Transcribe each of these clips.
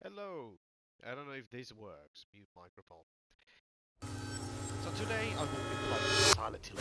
Hello! I don't know if this works. Mute microphone. So today I will be playing Silent Hill.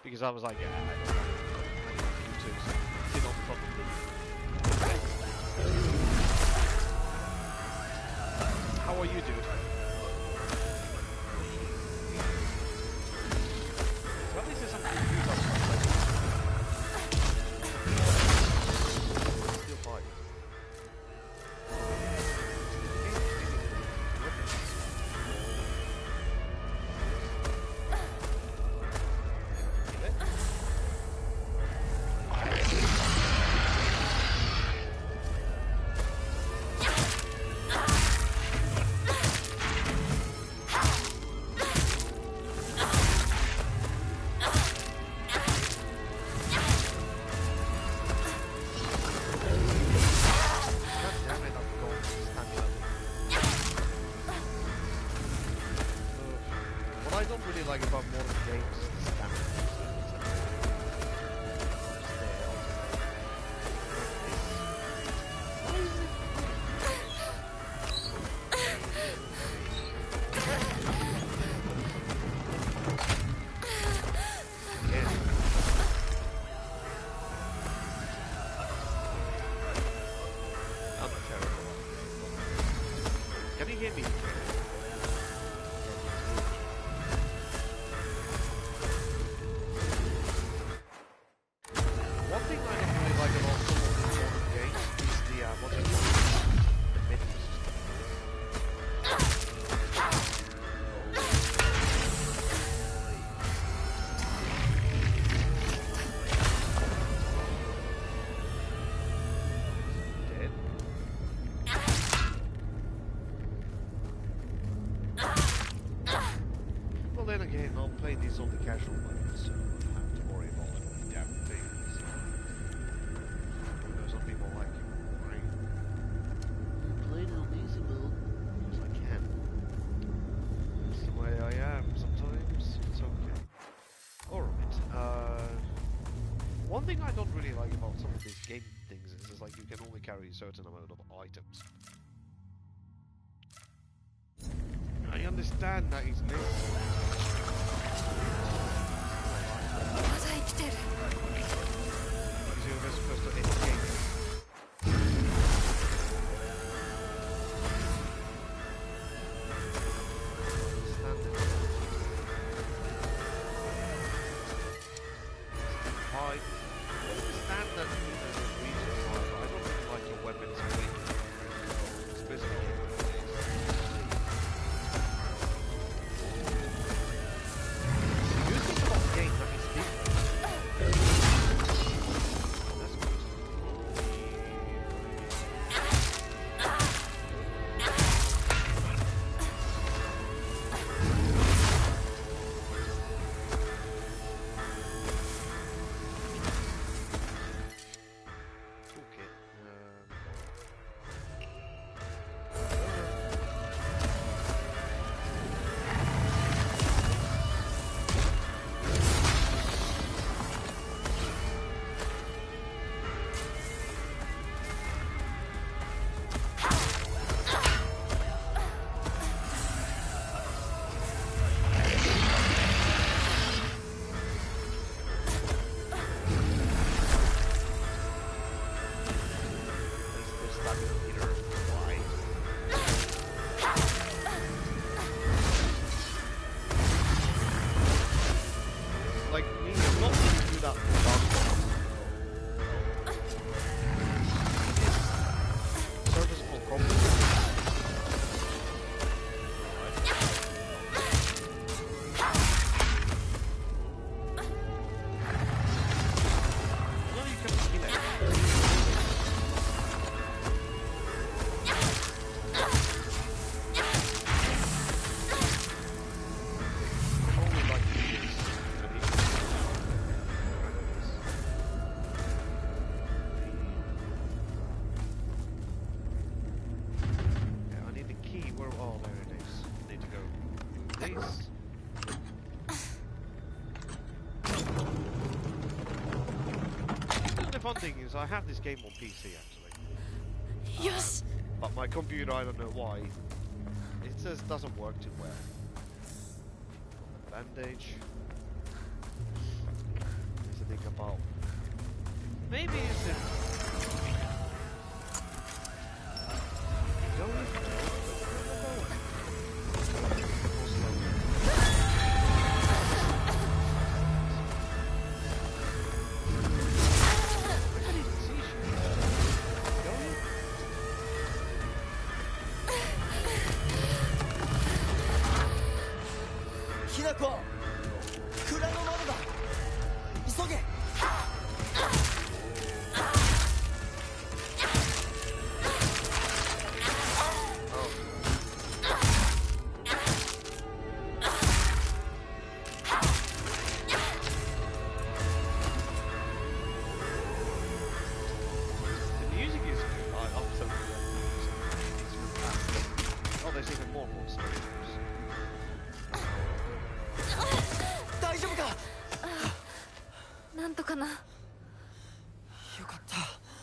Because I was like, yeah, I don't know. You two sit on probably. How are you, dude? So at least there's something to do about still fine. These on the casual mode, so I don't have to worry about the damn things. I know some people like play it on easy mode as I can. That's the way I am sometimes. It's okay. Alright. One thing I don't really like about some of these game things is like you can only carry a certain amount of items. I understand that it's necessary. you're supposed to escape. Standard region, I don't really like your weapons weak. Especially you think about the game that is different. That's good. The fun thing is I have this game on PC actually. Yes. But my computer, I don't know why, it says doesn't work too well. Bandage. There's a thing about. Maybe it's in. Don't even know.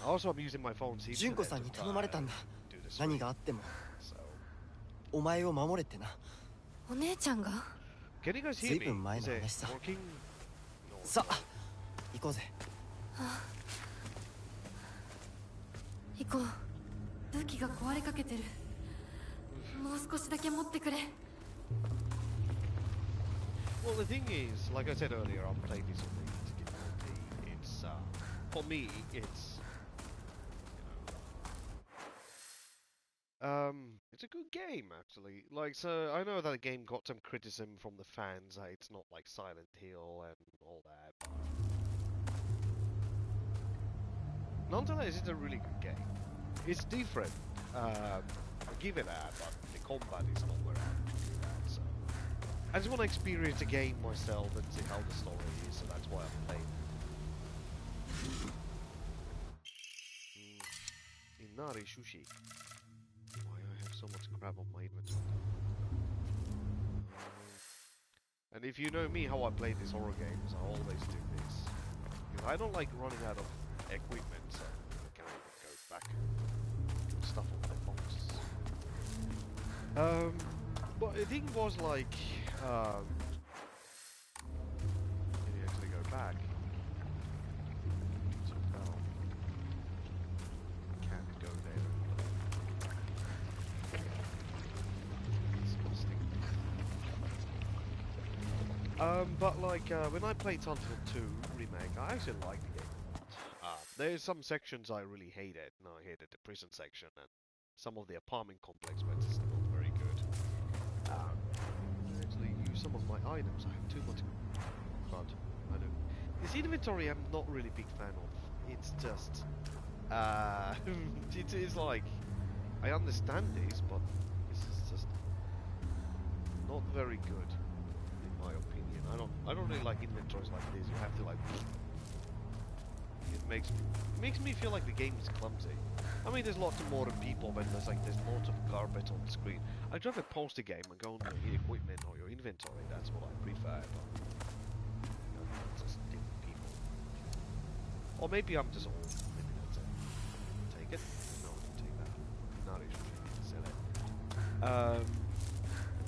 Also, I'm using my phone. 純子さんに頼まれたんだ。何があってもお前を守れってな。お姉ちゃんが？随分前の話さ。さあ、行こうぜ。行こう。武器が壊れかけてる。もう少しだけ持ってくれ。Well, the thing is, like I said earlier, I'm playing this on the difficulty. It's for me, it's a good game actually. Like, so I know that the game got some criticism from the fans. It's not like Silent Hill and all that. Nonetheless, it's a really good game. It's different. I give it that, but the combat is not where I do that. So I just want to experience the game myself and see how the story is. So that's why I'm playing. Inari sushi. Why I have so much crap on my inventory. And if you know me, how I play these horror games, I always do this. Because I don't like running out of equipment, so I can go back and stuff on the box. But the thing was like, can you actually go back? So, But like when I played Silent Hill 2 remake, I actually liked the game a lot. There's some sections I really hated. No, I hated the prison section and some of the apartment complex, but it's not very good. I actually use some of my items. I have too much, but I don't. This inventory I'm not really big fan of. It's just, it is like, I understand this, but this is just not very good, in my opinion. I don't really like inventories like this. You have to like. It makes me feel like the game is clumsy. I mean, there's lots of modern people, but there's lots of garbage on the screen. I'd rather pause the game and go on your equipment or your inventory. That's what I prefer. But you know, it's just different people. Or maybe I'm just old. Maybe that's it. Take it? No, don't take that. Not actually. Sell it.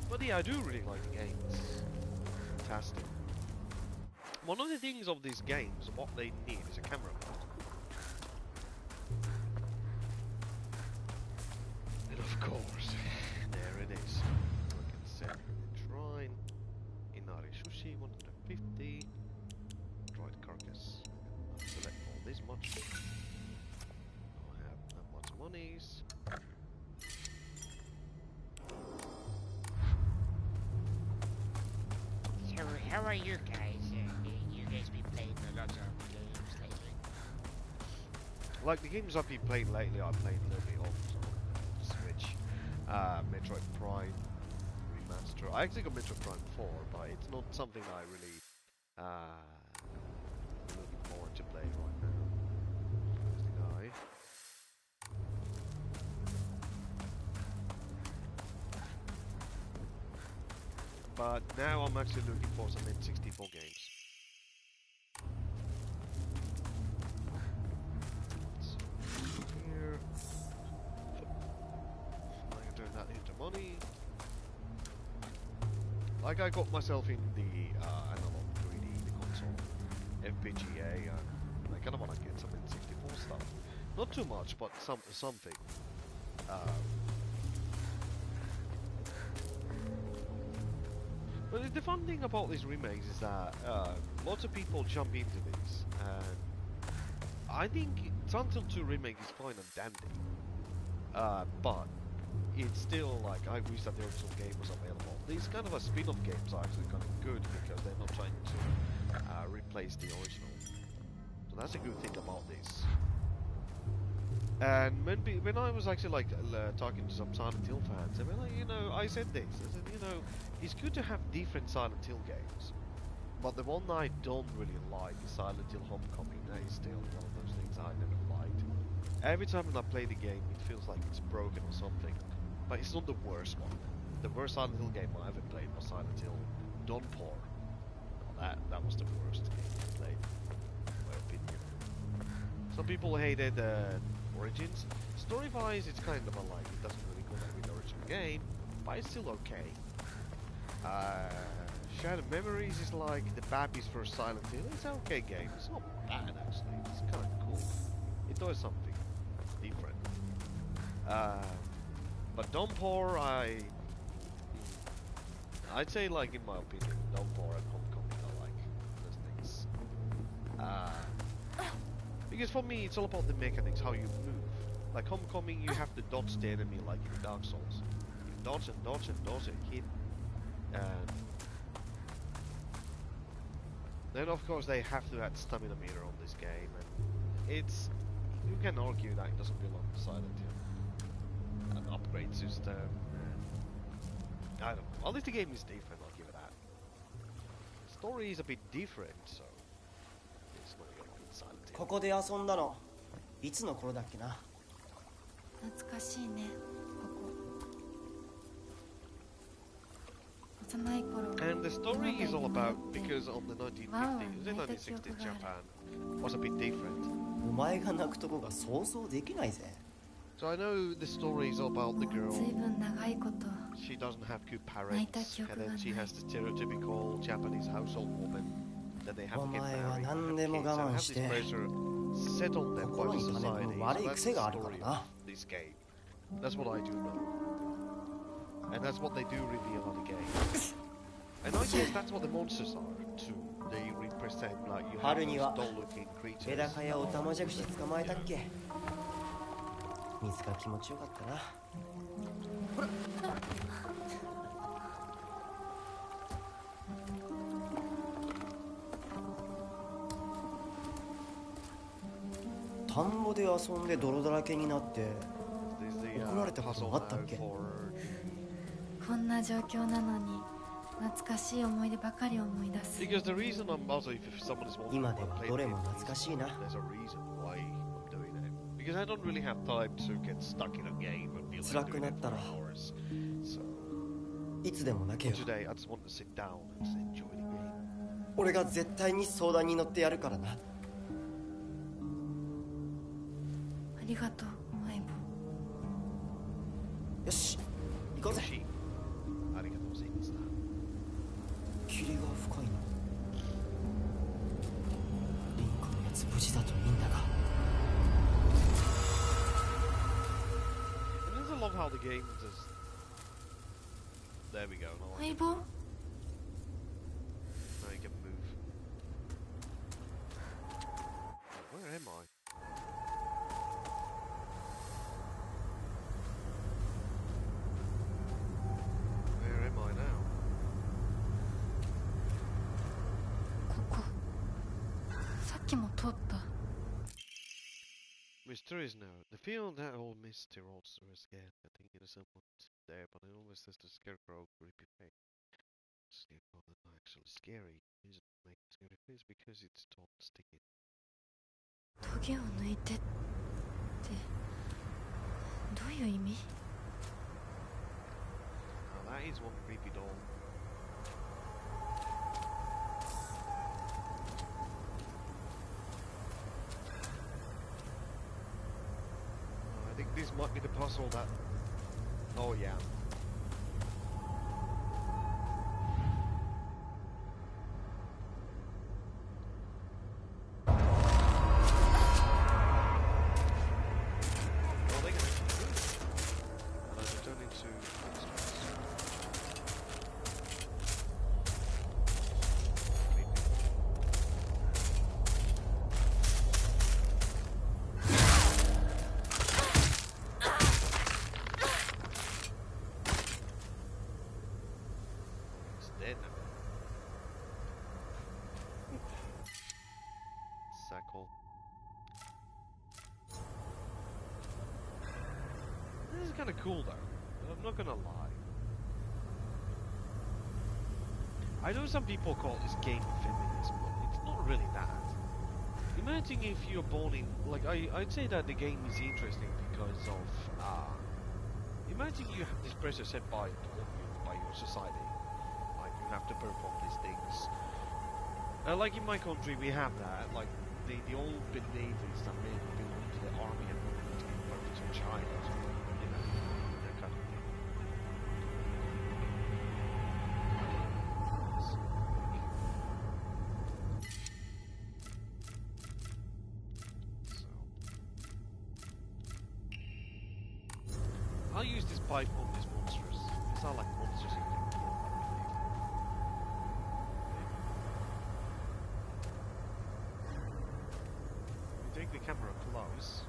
But yeah, I do really like the game. It's fantastic. One of the things of these games, what they need is a camera mode. And of course, there it is. We can set the shrine. Inari Sushi, 150. Droid carcass. I'll select all this much. I have that much monies. So, how are you guys? You guys been playing a lot of games lately? Like the games I've been playing lately, I played a little bit of Switch. Metroid Prime Remaster. I actually got Metroid Prime 4, but it's not something I really looking forward to play right now. There's the guy. But now I'm actually looking for some N64 games. Here. I can turn that into money. Like I got myself in the analog 3D, the console, FPGA, and I kind of want to get some N64 stuff. Not too much, but something. But the fun thing about these remakes is that lots of people jump into these, and I think Silent Hill 2 remake is fine and dandy, but it's still like, I wish that the original game was available. These kind of spin-off games are actually kind of good because they're not trying to replace the original. So that's a good thing about this. And when I was actually like talking to some Silent Hill fans, I mean, like, you know, I said this. I said, you know, it's good to have different Silent Hill games, but the one I don't really like is Silent Hill Homecoming. That is still one of those things I never liked. Every time when I play the game, it feels like it's broken or something. But it's not the worst one. The worst Silent Hill game I ever played was Silent Hill Downpour. Well, that was the worst game I played, in my opinion. Some people hated Origins. Story-wise, it's kind of alike. It doesn't really go like with the original game, but it's still okay. Shattered Memories is like the Babby's first Silent Hill. It's an okay game. It's not bad actually. It's kind of cool. It does something different. But Downpour, I'd say, like, in my opinion, Downpour and Homecoming are like those things. Because for me, it's all about the mechanics, how you move. Like Homecoming, you have to dodge the enemy like in Dark Souls. You dodge and dodge and dodge and hit. And then of course they have to add stamina meter on this game, and it's, you can argue that it doesn't belong to Silent Hill. An upgrade system, and I don't know. At least the game is different, I'll give it that. The story is a bit different, so it's not gonna be Silent Hill. ここで遊んだのいつの頃だっけな。懐かしいね、ここ。幼い頃。 And the story is all about, because on the 1950s, the 1960s Japan was a bit different. お前が泣くとこが想像できないぜ。 So I know the story is all about the girl. 随分長いこと。 She doesn't have good parents, and then she has the stereotypical Japanese household woman. Then they have to get married, and have kids, and have this pressure set on them by the society. So that's the story of this game. That's what I do know. And that's what they do reveal on the game. And I guess that's what the monsters are too. They represent like you have those dull-looking creatures. メダカやオタマジャクシ捕まえたっけ。水が気持ちよかったな。ほら。田んぼで遊んで泥だらけになって怒られたこともあったっけ。こんな状況なのに懐かしい思い出ばかり思い出す。今ではどれも懐かしいな。辛くなったらいつでも泣けよ。俺が絶対に相談に乗ってやるからな。ありがとう相棒。よし行こうぜ。霧が深いな。リンクのやつ無事だといいんだが。相棒。Mysteries now. The feeling that old Mr. Roadster was scared. I think it is someone there, but it always says the scarecrow creepy face. Scarecrow is not actually scary. It just makes a scary face because it's tall and sticky. トゲを抜いてってどういう意味？ Now that is one creepy doll. I think this might be the puzzle that... Oh yeah. This is kind of cool though, I'm not gonna lie. I know some people call this game feminism, but it's not really that. Imagine if you're born in, like, I'd say that the game is interesting because of, imagine you have this pressure set by your society, like you have to perform these things. Like in my country we have that, like the old belief is that men belong to the army and women to be perfect to a child, you know, that kind of thing. So I'll use this pipe on these monsters, because I like monsters who can kill, I believe. Take the camera close.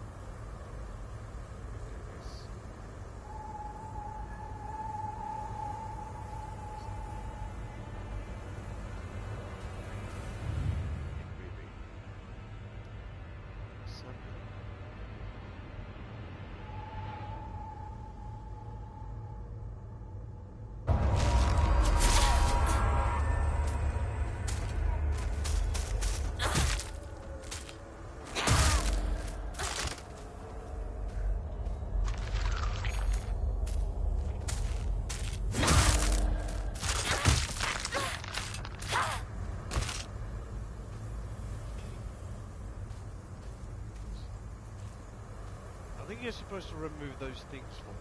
I think you're supposed to remove those things from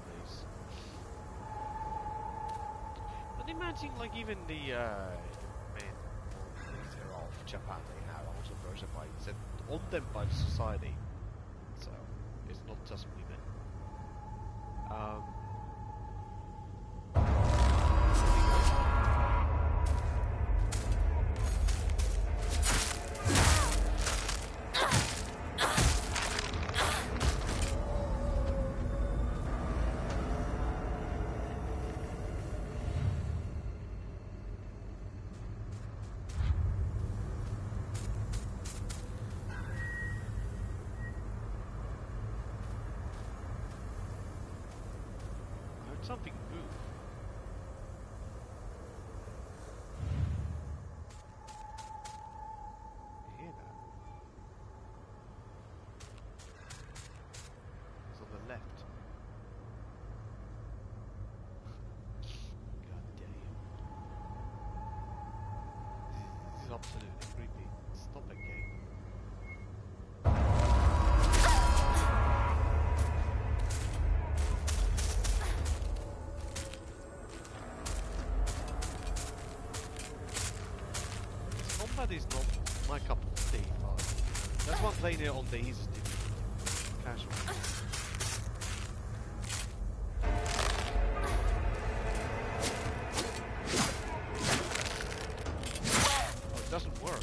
these. But imagine, like, even the men of Japan, they have also pressure bikes and on them by society. So it's not just women. Something move. You hear that? It's on the left. God damn. This is absolutely creepy. Stop it, game. Combat is not my cup of tea, but that's why I'm playing it on the easy difficulty. Casual. Oh, it doesn't work.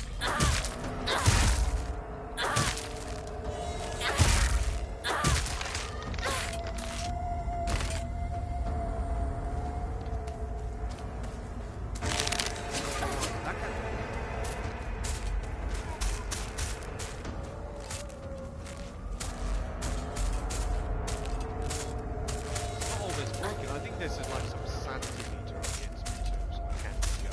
This is like some sanity meter against me too, so I can't go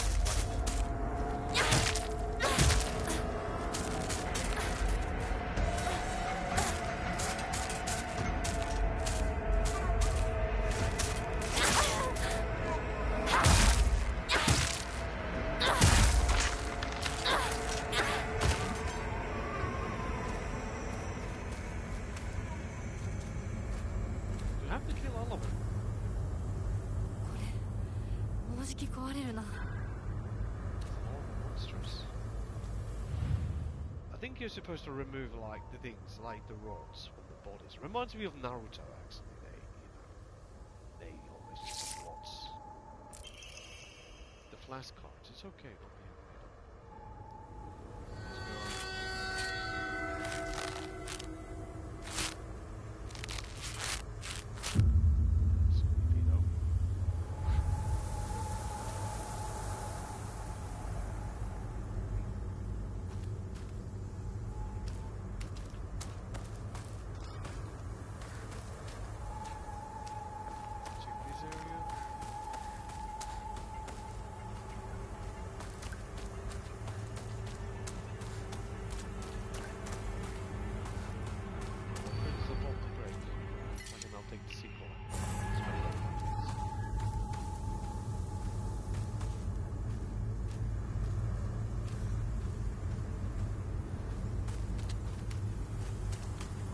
Do you have to kill all of them? Monsters. I think you're supposed to remove like the things, like the rods from the bodies. Reminds me of Naruto actually. They always use the rods. The flashcards. It's okay. Don't be afraid. Let's go. Sleepy though.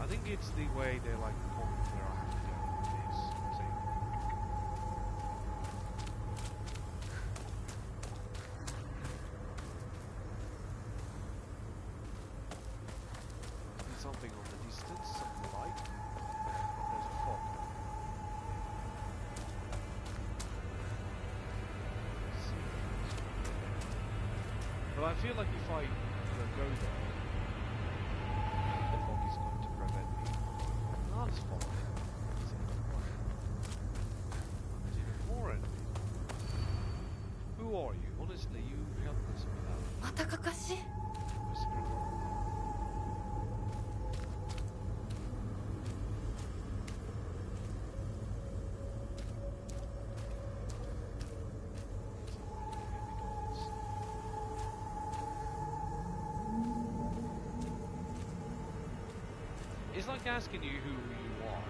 I think it's the way they like point where I have to go with this. See? There's something on the distance, some light. There's a fog. But I feel like if I go there, the fog is going to prevent me. No, it's fog. There's even more enemies. Who are you? Honestly, you help us without. またかかし It's like asking you who you are.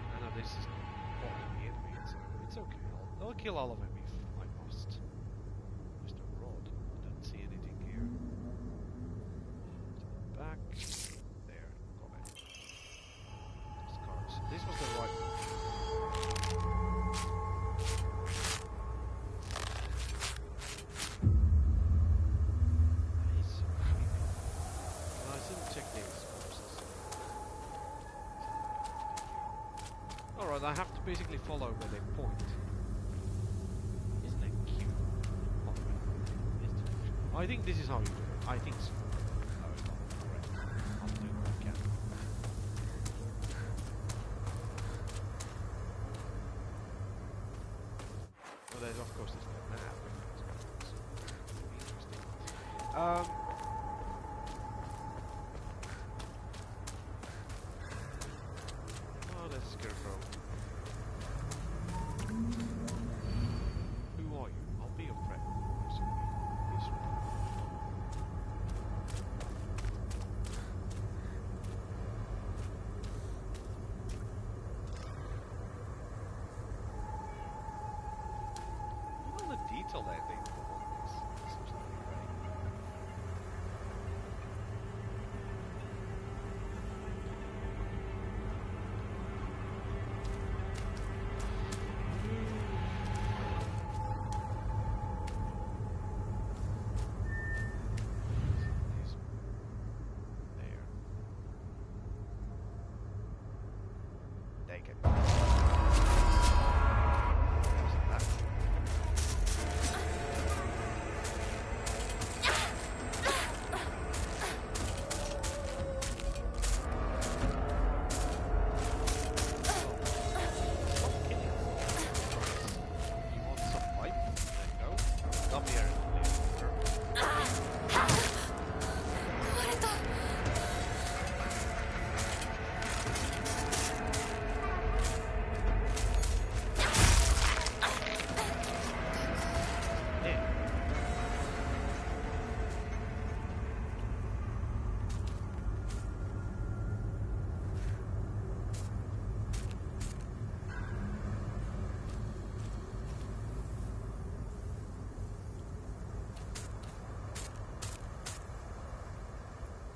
I know this is blocking the enemy, so it's okay. I'll kill all of them if I must. There's no rod. I don't see anything here. Back. There. Got it. Discards. This was the right one. Alright, I have to basically follow where they point. Isn't that cute? Oh, I think this is how you do it. I think so. Oh, it's not correct. I'll do what I can. Well, there's of course there's no map. So interesting. little ending for one is absolutely great. There. Take it. Wasn't that?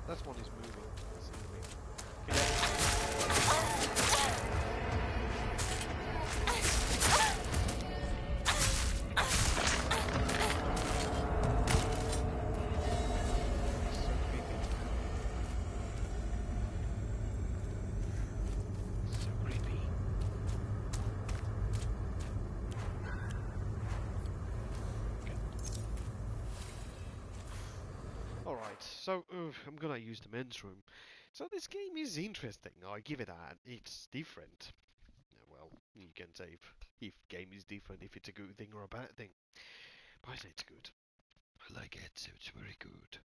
That one is moving. It's moving. So creepy. So creepy. Okay. Alright, so I'm gonna use the men's room. So this game is interesting. I give it a. It's different. Well, you can say if game is different, if it's a good thing or a bad thing. But I say it's good. I like it, so it's very good.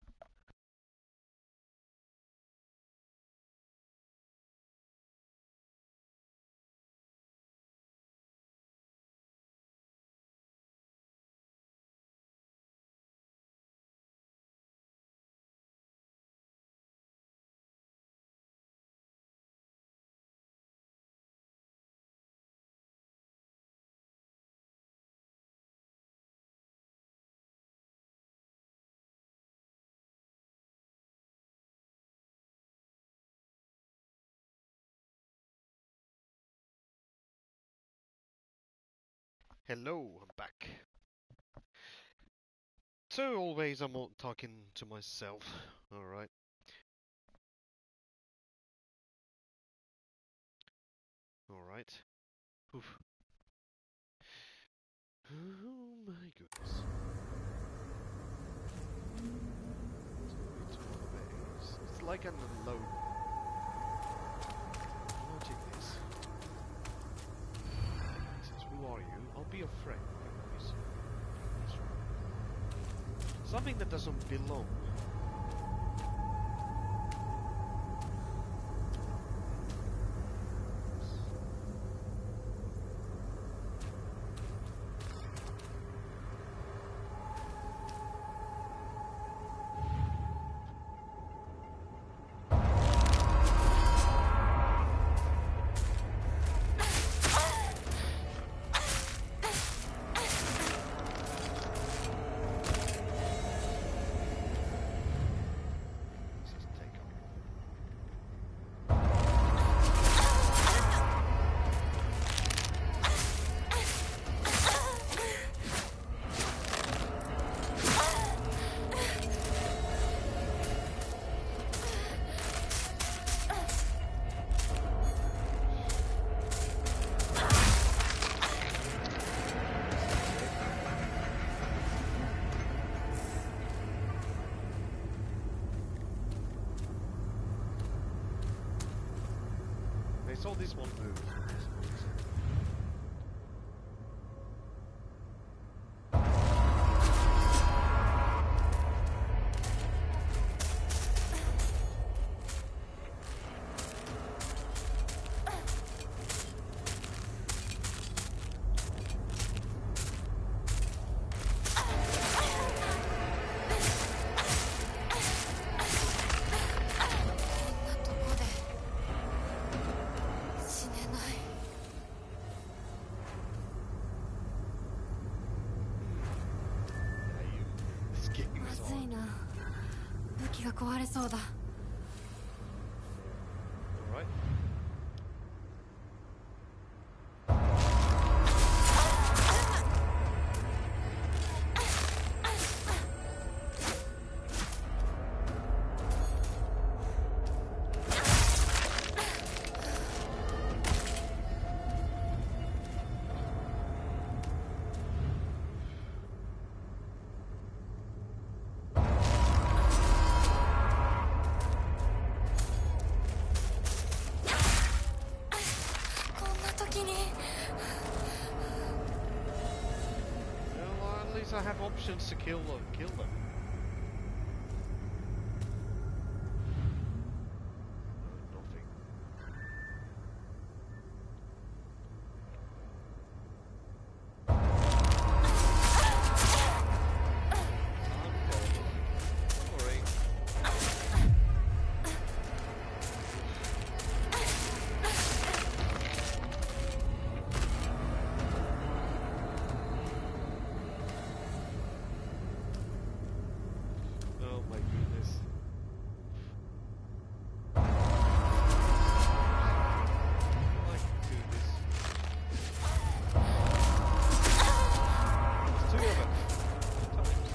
Hello, I'm back. So always I'm talking to myself. Alright. Alright. Oof. Oh my goodness. So it's one of those. It's like an unload. Logic this. It says, who are you? I'll be your friend. Something that doesn't belong. They saw this one move. れそうだ。Alright. I have options to kill them. Nothing. Don't worry. Oh my goodness. I can do this. There's two of them. Times.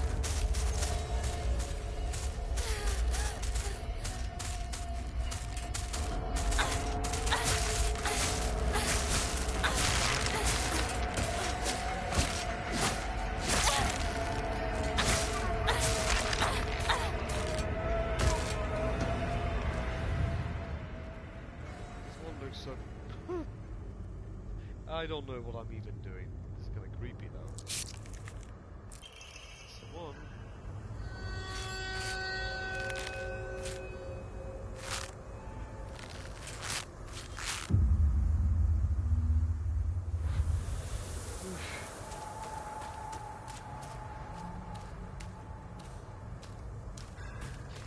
This one looks so... I don't know what I'm even doing. It's kind of creepy though. That's the one.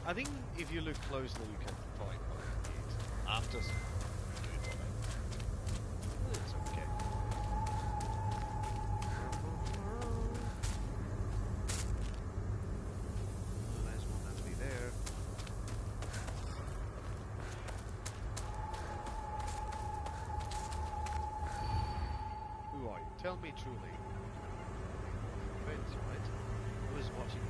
I think if you look closely, you can find what it is after some doing what it's okay. There's one actually there. Who are you? Tell me truly. Friends, right? Who is watching you?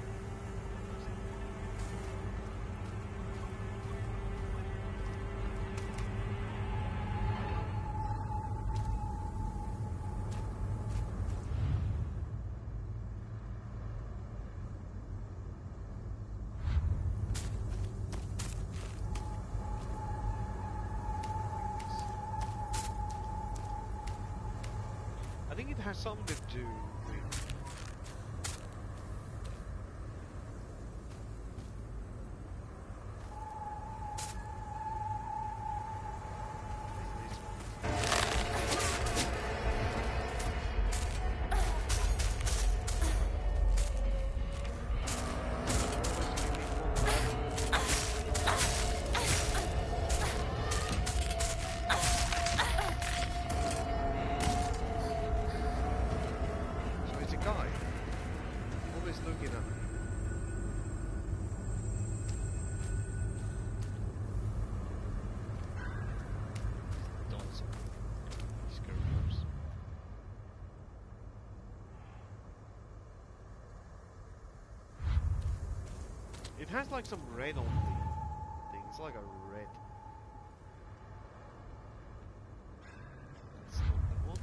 I think it has something to do with... So it's a guy always looking at me. Dolls. Scary moves. It has like some red on the thing. It's like a red. That's not the one.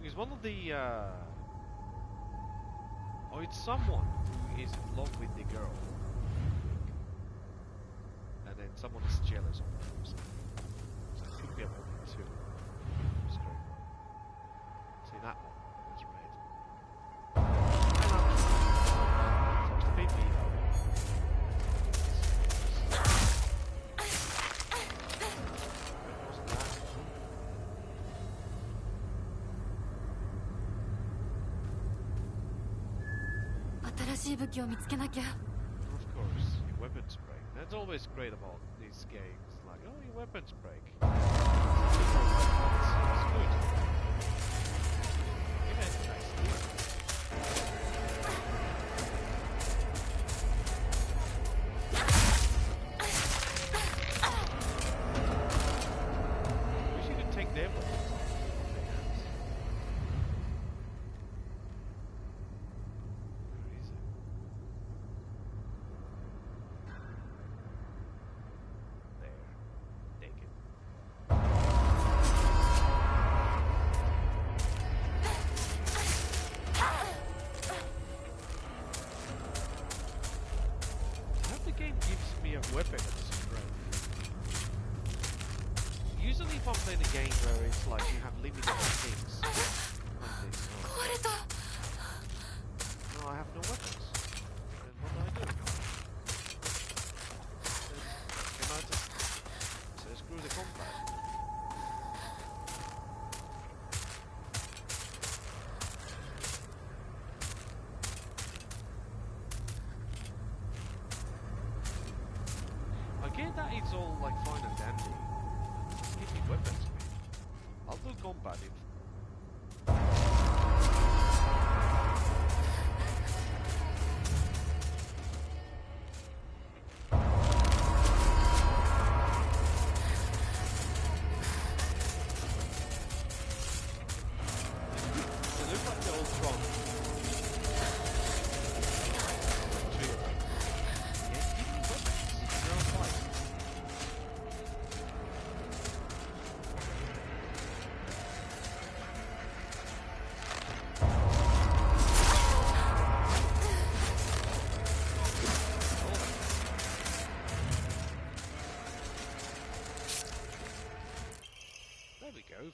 Because one of the oh, it's someone who is in love with the girl, and then someone is jealous of her or something. So it could be a woman too. Scary. See that one? It's red. So it's baby though. Wasn't that? Of course, your weapons break. That's always great about these games. Like, oh, your weapons break. It's good. Yeah, it's nice. game gives me a weapon that is great. Usually if I'm playing a game where it's like you have limited things, like this. No, I have no weapons. Then what do I do? Then can I just say screw the combat? I get that it's all like fine and dandy. Give me weapons, man. I'll do combat if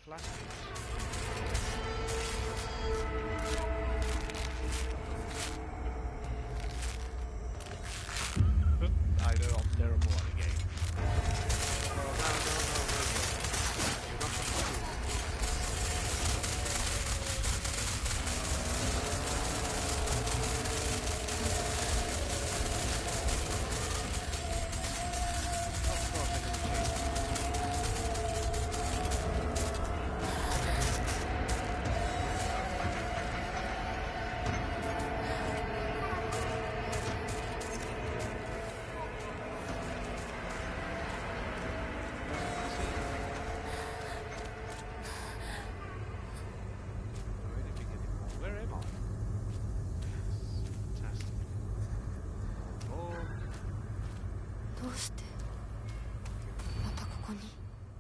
flash I know I'm terrible at the game. No. You're not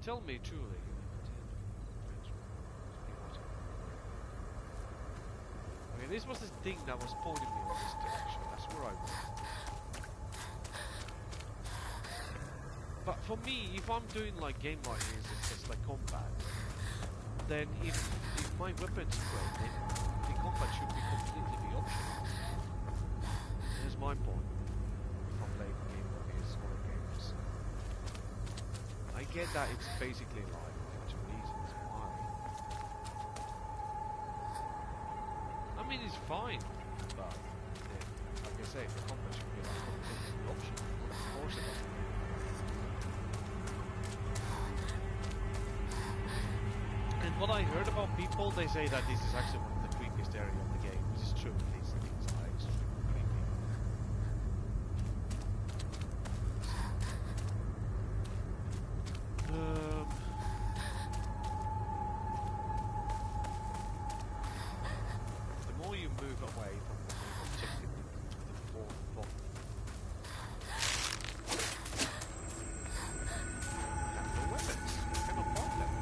Tell me truly. Okay, this was the thing that was pointing me in this direction. That's where I went. But for me, if I'm doing like game like this, it's just like combat. Then if my weapon's broken, the combat should be completely be optional. Here's my point. If I'm playing a game like this, horror games. I get that it's basically like two reasons why. I mean, it's fine, but yeah, like I say, the combat should be like completely optional. Of course it doesn't. And what I heard about people, they say that this is actually one of the creepiest areas of the game, which is true. These things are extremely creepy. The more you move away from the main objective, the more involved. I have no weapons. I cannot fight them.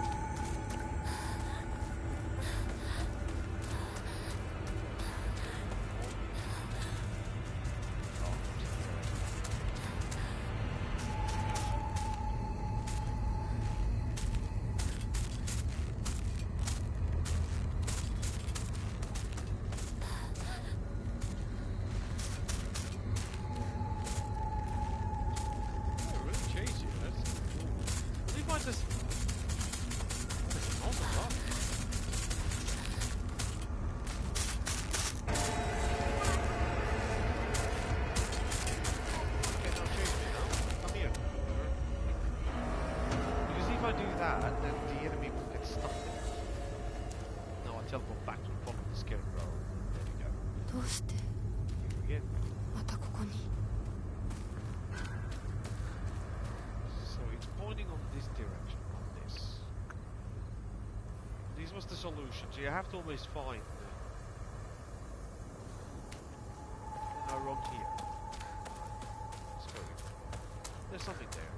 What's the solution? So you have to always find no wrong here. Let's go. There's something there.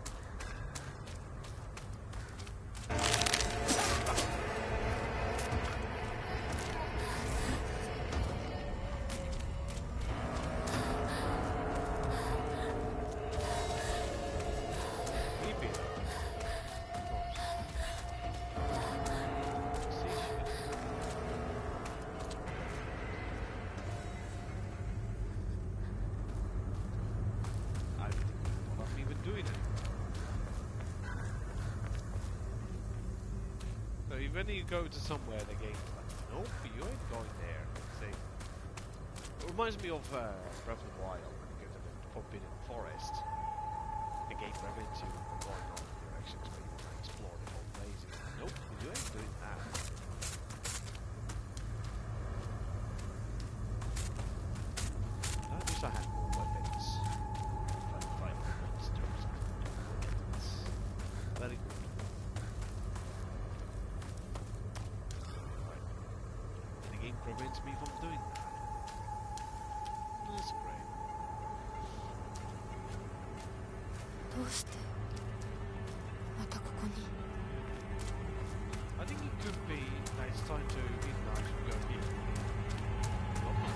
when you go to somewhere, the game is like, nope, you ain't going there. It reminds me of Breath of the Wild, when you go to the Forbidden Forest. The game prevents you from going all the directions where you want to explore the whole place. Nope, you ain't doing that. I wish I had more weapons. If I could find more monsters, I could do more weapons. Very good. Right. The game prevents me from doing that. That's great. どうしてまたここに I think it could be that it's time to midnight and go here. Not my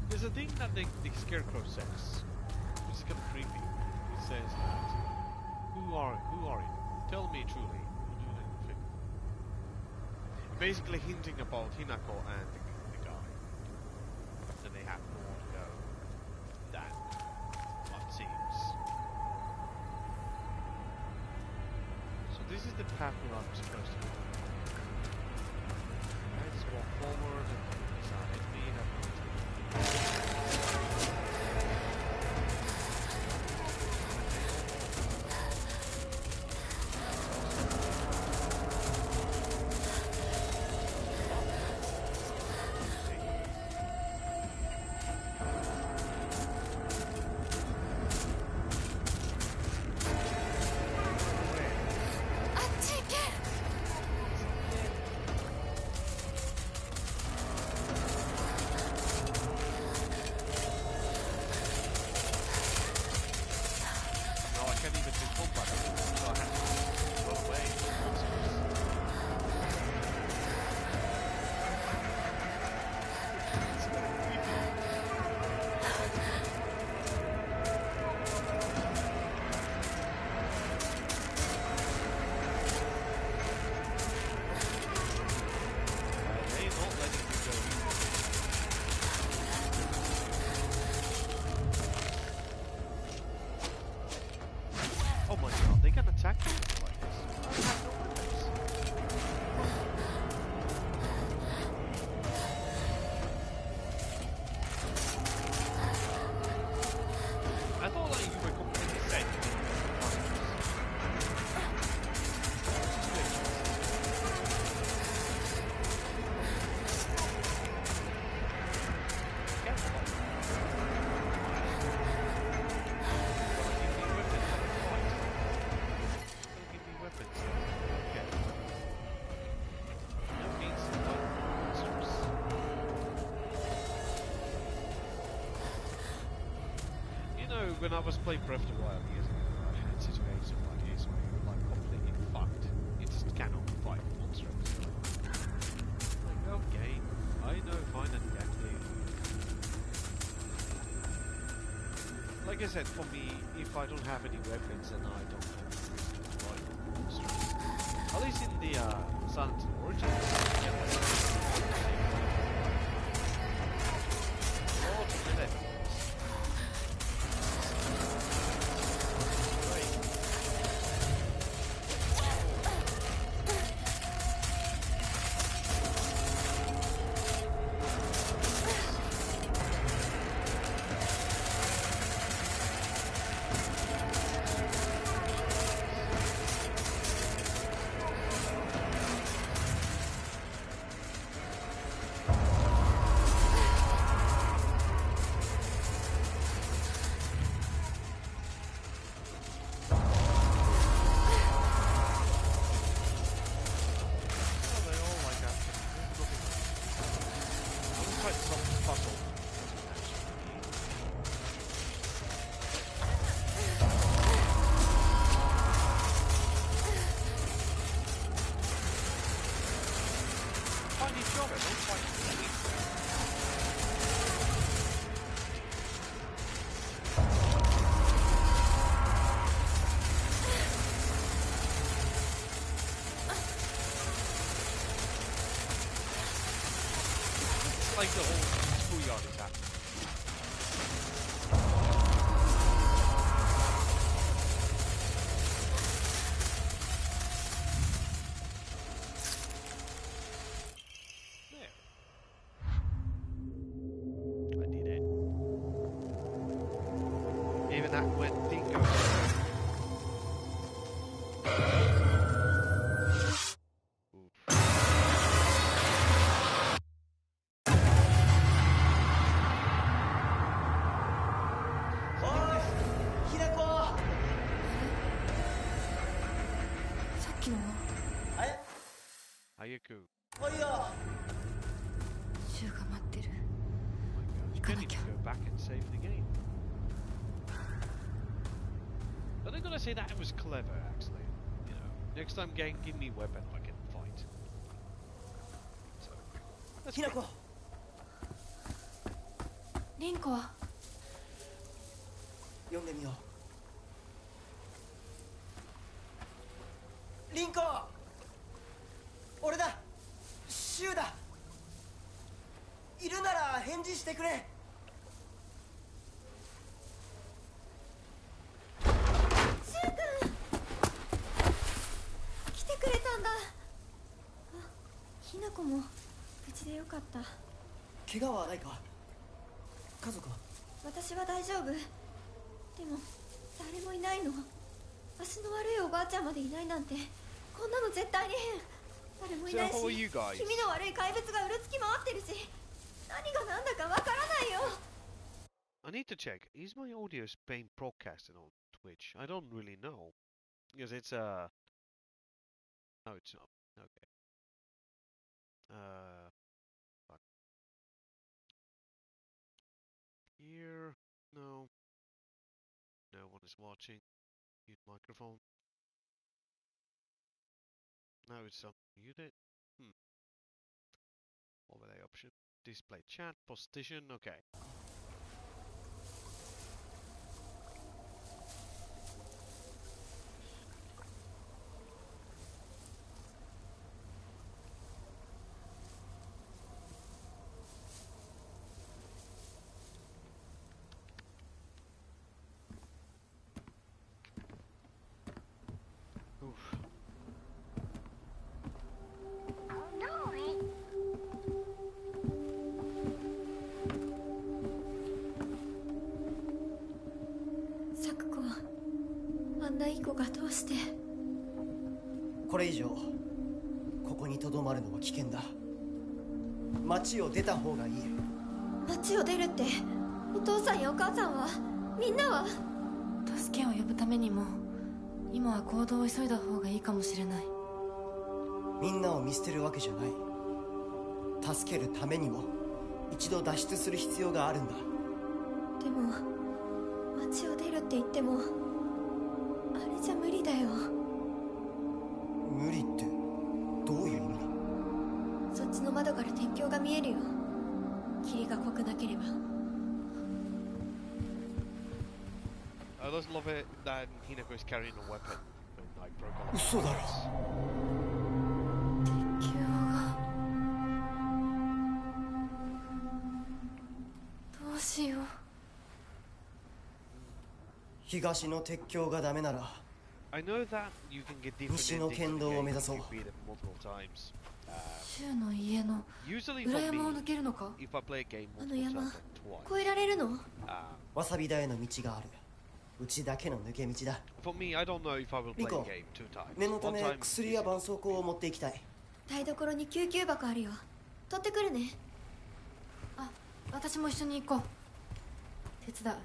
There's a thing that the scarecrow says, which is kind of creepy. It says that, who are you? Tell me truly. Basically hinting about Hinako and the guy. That they have more to go than what seems. So this is the path where I'm supposed to go. Let's walk forward and beside me when I was playing Breath of the Wild years ago, I had situations like this where you're like completely fucked. You just cannot fight monsters. Like, okay, I know, fine and dandy. Like I said, for me, if I don't have any weapons and I don't have any reason to fight monsters, at least in the Silent Hill Origins, like the whole schoolyard is happening. Even that when Dingo. Ayaku. おいよ シュウが待ってる。 You can even go back and save the game. But I'm gonna say that it was clever, actually. You know, next time game, give me weapon I can fight. So, that's ひなこ リンコは？ 読んでみよう。リンコ、俺だ、シュウだ。いるなら返事してくれ。シュウ君、来てくれたんだ。あ、ひなこも無事でよかった。怪我はないか？家族は？私は大丈夫。でも誰もいないの。足の悪いおばあちゃんまでいないなんて、こんなの絶対に変。誰もいないし、 So how are you guys? 気味の悪い怪物がうろつき回ってるし、何が何だかわからないよ。 I need to check. Is my audio being broadcasted on Twitch? I don't really know. Because it's No, it's not. Okay. Fuck. Here. No. No one is watching. Mute microphone. Now it's unmuted. Overlay option. Display chat. Position. Okay. Oof. Sakuko がどうして？これ以上ここにとどまるのは危険だ。町を出た方がいい。町を出るって、お父さんやお母さんは、みんなは？助けを呼ぶためにも今は行動を急いだ方がいいかもしれない。みんなを見捨てるわけじゃない。助けるためにも一度脱出する必要があるんだ。でも町を出るって言ってもあれじゃ無理だよ。無理ってどういう意味？そっちの窓から鉄橋が見えるよ。霧が濃くなければ。I just love it that Hinako is carrying a weapon when I broke all 嘘だろ。鉄橋が。どうしよう。東の鉄橋がダメなら I know that you can get different 西の県道を目指そう。 州の家の Usually 裏 for 山を me, 抜けるのか？ if I play a game あの multiple 山 times than 越えられるの？ twice, わさび田への道がある。うちだけの抜け道だ。 for me, I don't know if I will play a Nico, game 2 times. 念のた One め time 薬や is 絆創膏を持っていきたい。台所に救急箱あるよ。取ってくるね。あ、私も一緒に行こう。手伝う。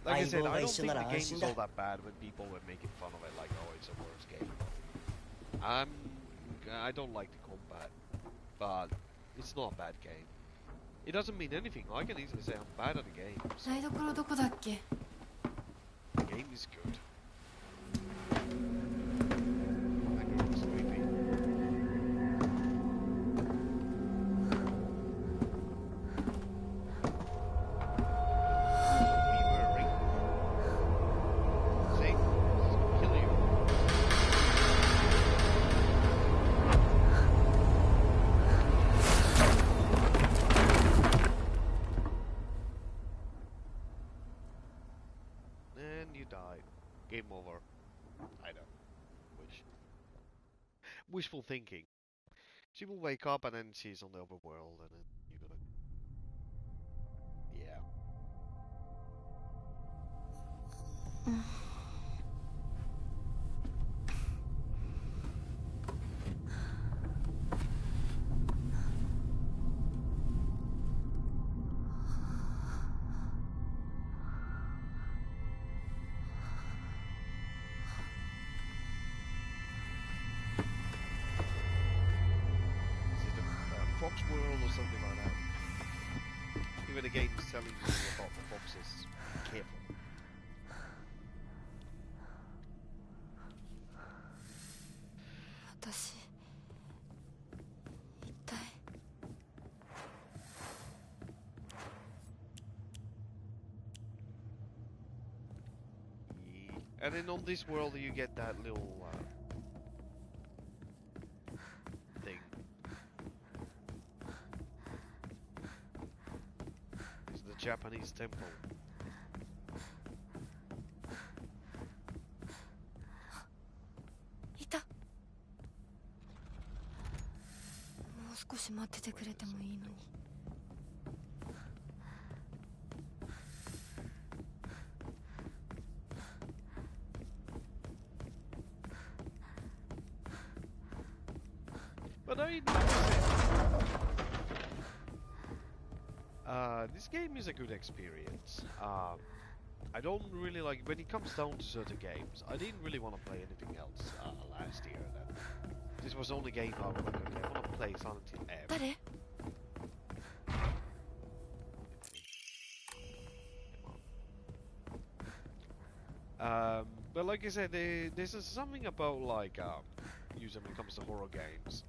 Like I said, I don't 相棒が一緒 think な the ら game 安 is 心 all だ。 that bad when people were making fun of it, like, oh, it's a worse game. I don't like the combat, but it's not a bad game. It doesn't mean anything. I can easily say I'm bad at the game. So 台所どこだっけ？ the game is good. That girl is creepy. See? Kill you. And you died. Game over. I know. Wishful thinking. She will wake up and then she's on the other world and then you're gonna... Yeah. Is it a fox world or something like that? Even the game is telling you about the foxes. Be careful. And then on this world you get that little thing. It's the Japanese temple. Ita. もう少し待っててくれてもいいのに。But this game is a good experience. I don't really like when it comes down to certain games. I didn't really want to play anything else last year. This was the only game I was like, okay, I want to play Silent Hill M. 誰？ But like I said, there's something about like usually when it comes to horror games.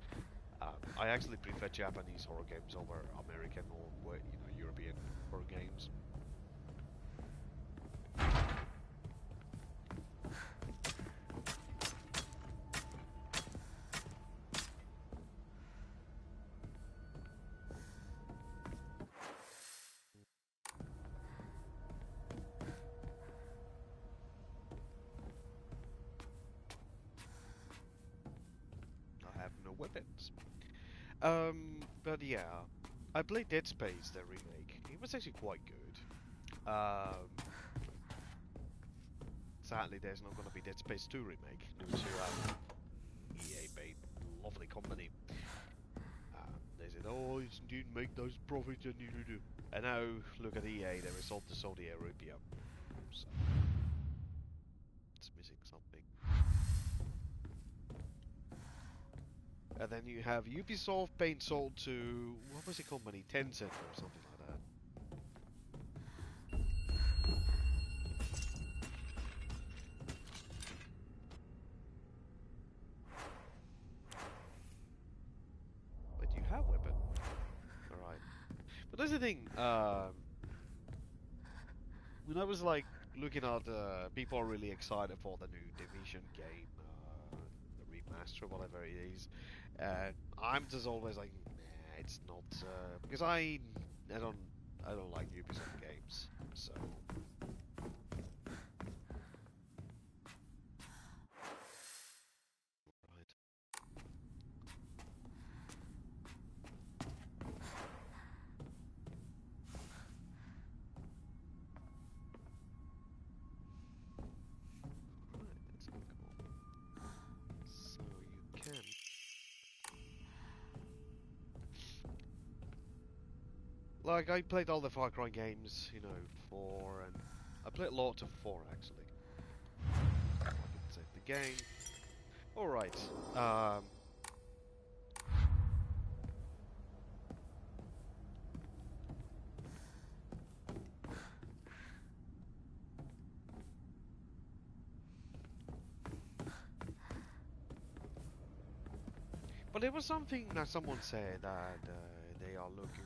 I actually prefer Japanese horror games over American or European horror games. I have no weapons. But yeah, I played Dead Space, the remake. It was actually quite good. Sadly, there's not going to be Dead Space 2 remake due to EA made lovely company. They said, oh, you didn't make those profits and you do. And now look at EA, they resolved to Saudi Arabia. So it's missing something. And then you have Ubisoft being sold to, what was the company? Tencent or something like that. But you have weapon. Alright. But that's the thing, when I was like looking at people are really excited for the new Division game, the remaster, whatever it is. I'm just always like, nah, it's not because I don't like Ubisoft games, so. Right. Right, that's cool. So you can. Like, I played all the Far Cry games, 4, and I played a lot of 4, actually. I can save the game. Alright, but there was something that someone said that they are looking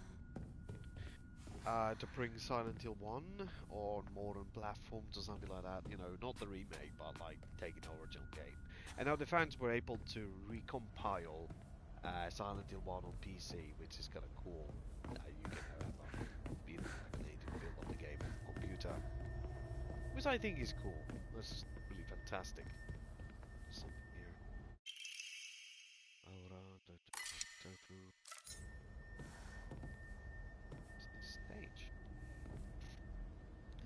to bring Silent Hill 1 on modern platforms or something like that. Not the remake, but like taking the original game. And now the fans were able to recompile Silent Hill 1 on PC, which is kind of cool. You can have a native build of the game on the computer, which I think is cool. That's really fantastic. Something here. Stage.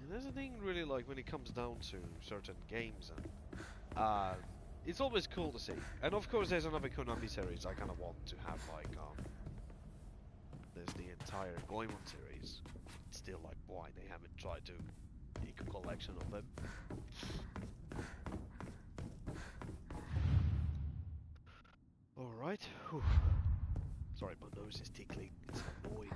And there's the thing really like when it comes down to certain games, and it's always cool to see. And of course, there's another Konami series I kind of want to have, like there's the entire Goemon series. It's still like why they haven't tried to make a collection of them. All right. Whew. Sorry, my nose is tickling. It's annoying.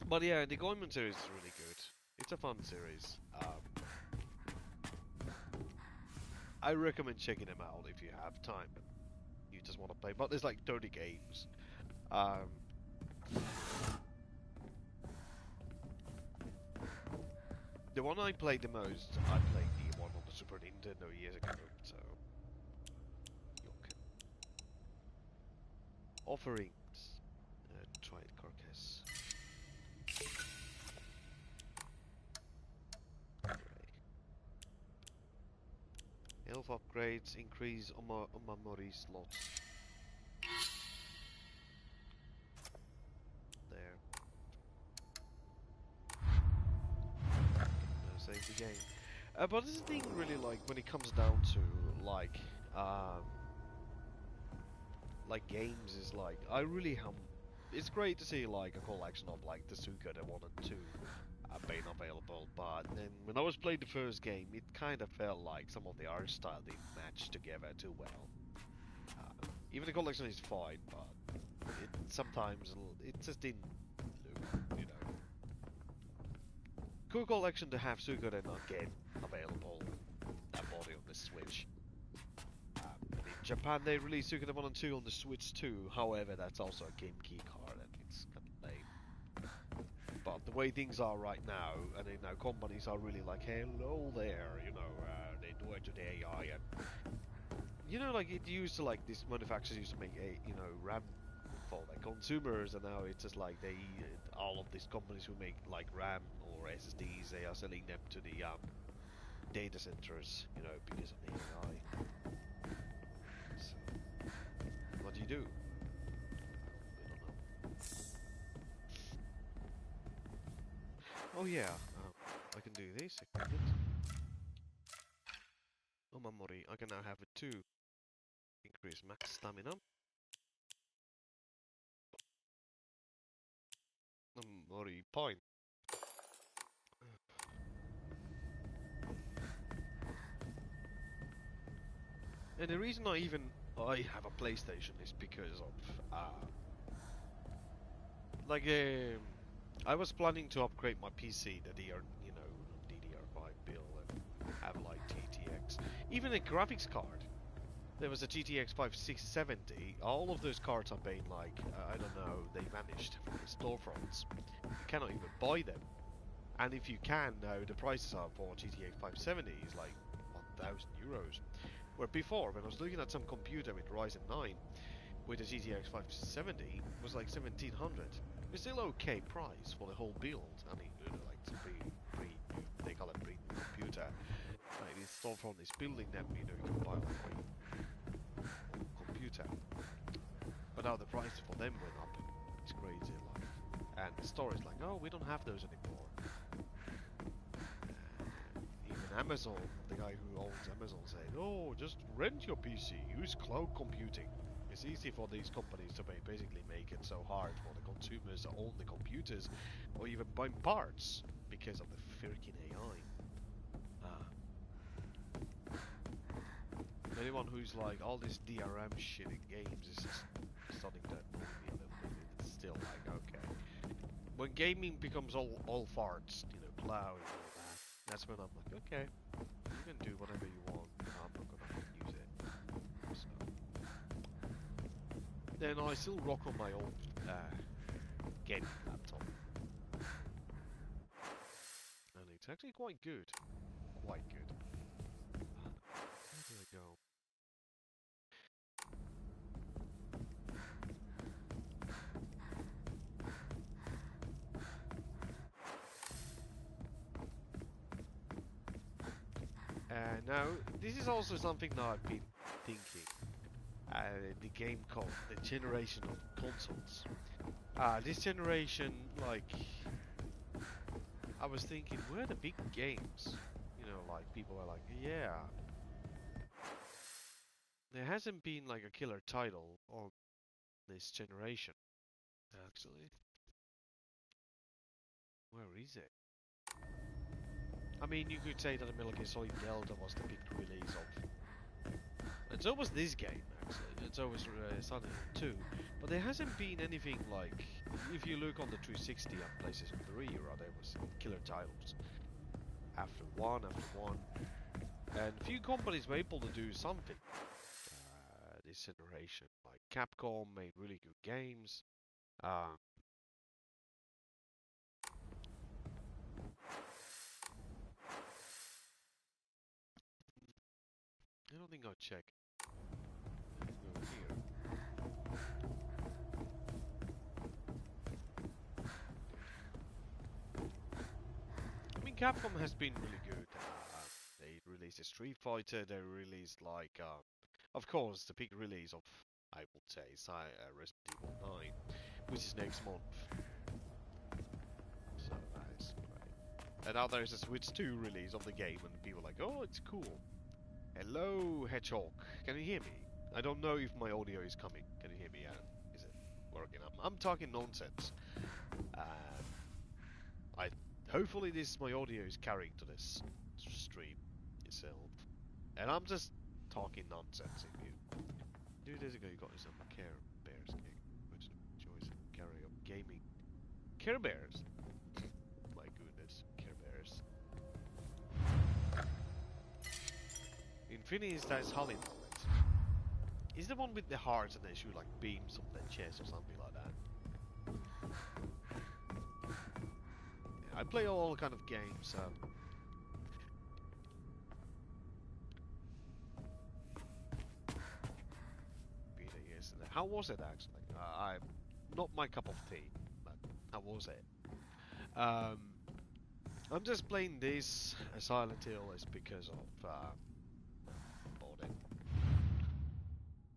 But yeah, the Goemon series is really good. It's a fun series. I recommend checking them out if you have time and you just want to play. But there's like 30 games. The one I played the most, I played the one on the Super Nintendo years ago. So, yuck. Offerings. Tried carcass. Elf upgrades increase Omamori slots. There. No, save the game. But this thing really like when it comes down to like games is like I really it's great to see like a collection of like the Suikoden 1 and 2 being available, but then when I was playing the first game, it kind of felt like some of the art style didn't match together too well. Even the collection is fine, but sometimes it just didn't look, you know. Cool collection to have Suikoden again available that body on the Switch. And in Japan they released Suikoden 1 and 2 on the Switch too, however that's also a game key card and it's kind of lame. But the way things are right now, and you know, companies are really like, hello there, you know, they do it to the AI, and you know, like it used to like these manufacturers used to make RAM for like consumers, and now it's just like all of these companies who make like RAM or SSDs, they are selling them to the data centers, you know, because of the AI. So, what do you do? I don't know. Oh yeah, I can do this equipment. Omamori, I can now have it too. Increase max stamina. Omamori point. And the reason I have a PlayStation is because of I was planning to upgrade my PC, the DDR5 build, and have like GTX, even a graphics card. There was a GTX 5670. All of those cards are paying like I don't know. They vanished from the storefronts. You cannot even buy them. And if you can now, the prices are for GTX 570 is like 1,000 euros. Where before, when I was looking at some computer with Ryzen 9 with a GTX 570, it was like 1,700. It's still okay price for the whole build. I mean, you know, like it's they call it pre computer. Like this storefront is building them, you know, you can buy a computer. But now the prices for them went up. It's crazy, like. And the store is like, oh, we don't have those anymore. Even Amazon, the guy who owns Amazon said, oh, just rent your PC, use cloud computing. It's easy for these companies to basically make it so hard for the consumers to own the computers or even buy parts because of the freaking AI. Anyone who's like, all this DRM shit in games is just starting to annoy me a little bit. It's still like, okay. When gaming becomes all farts, you know, cloud and all that, that's when I'm like, okay, you can do whatever you want, I'm not gonna use it. So. Then I still rock on my old gaming laptop. And it's actually quite good. Quite good. Where do I go? Now, this is also something that I've been thinking. the game called the generation of consoles. This generation, like, I was thinking, where are the big games? You know, like, people are like, yeah. There hasn't been, like, a killer title on this generation, actually. Where is it? I mean, you could say that the Metal Gear Solid Delta was the big release of... It's always this game, actually. It's always Silent Hill 2. But there hasn't been anything like... If you look on the 360 and PlayStation 3 era, there was killer titles. After one. And few companies were able to do something. This generation. Like Capcom made really good games. I don't think I'll check. Let's go here. I mean, Capcom has been really good. They released a Street Fighter. They released like, of course, the big release of, I would say, Resident Evil 9, which is next month. So nice, right? And now there's a Switch 2 release of the game, and people are like, oh, it's cool. Hello, Hedgehog. Can you hear me? I don't know if my audio is coming. Can you hear me? Is it working? I'm talking nonsense. I hopefully my audio is carrying to this stream itself, and I'm just talking nonsense. If you 2 days ago you got some Care Bears game, which enjoys carry of gaming. Care Bears. My goodness, Care Bears. In Finnish, that's Hallintonet. Is the one with the hearts and they shoot like beams of their chest or something like that? Yeah, I play all kind of games. Yesterday. How was it actually? Not my cup of tea, but how was it? I'm just playing this Silent Hill is because of bought it.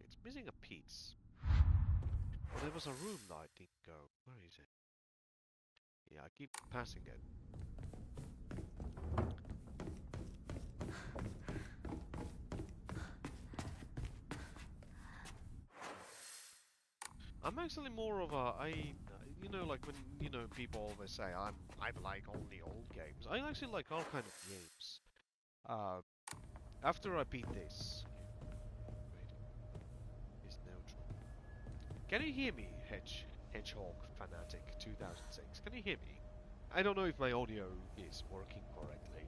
It's missing a piece. Well, there was a room that I didn't go. Where is it? Yeah, I keep passing it. I'm actually more of you know, like when, you know, people always say I like only old games. I actually like all kind of games. After I beat this, wait, is neutral. Can you hear me, Hedgehog Fanatic 2006? Can you hear me? I don't know if my audio is working correctly.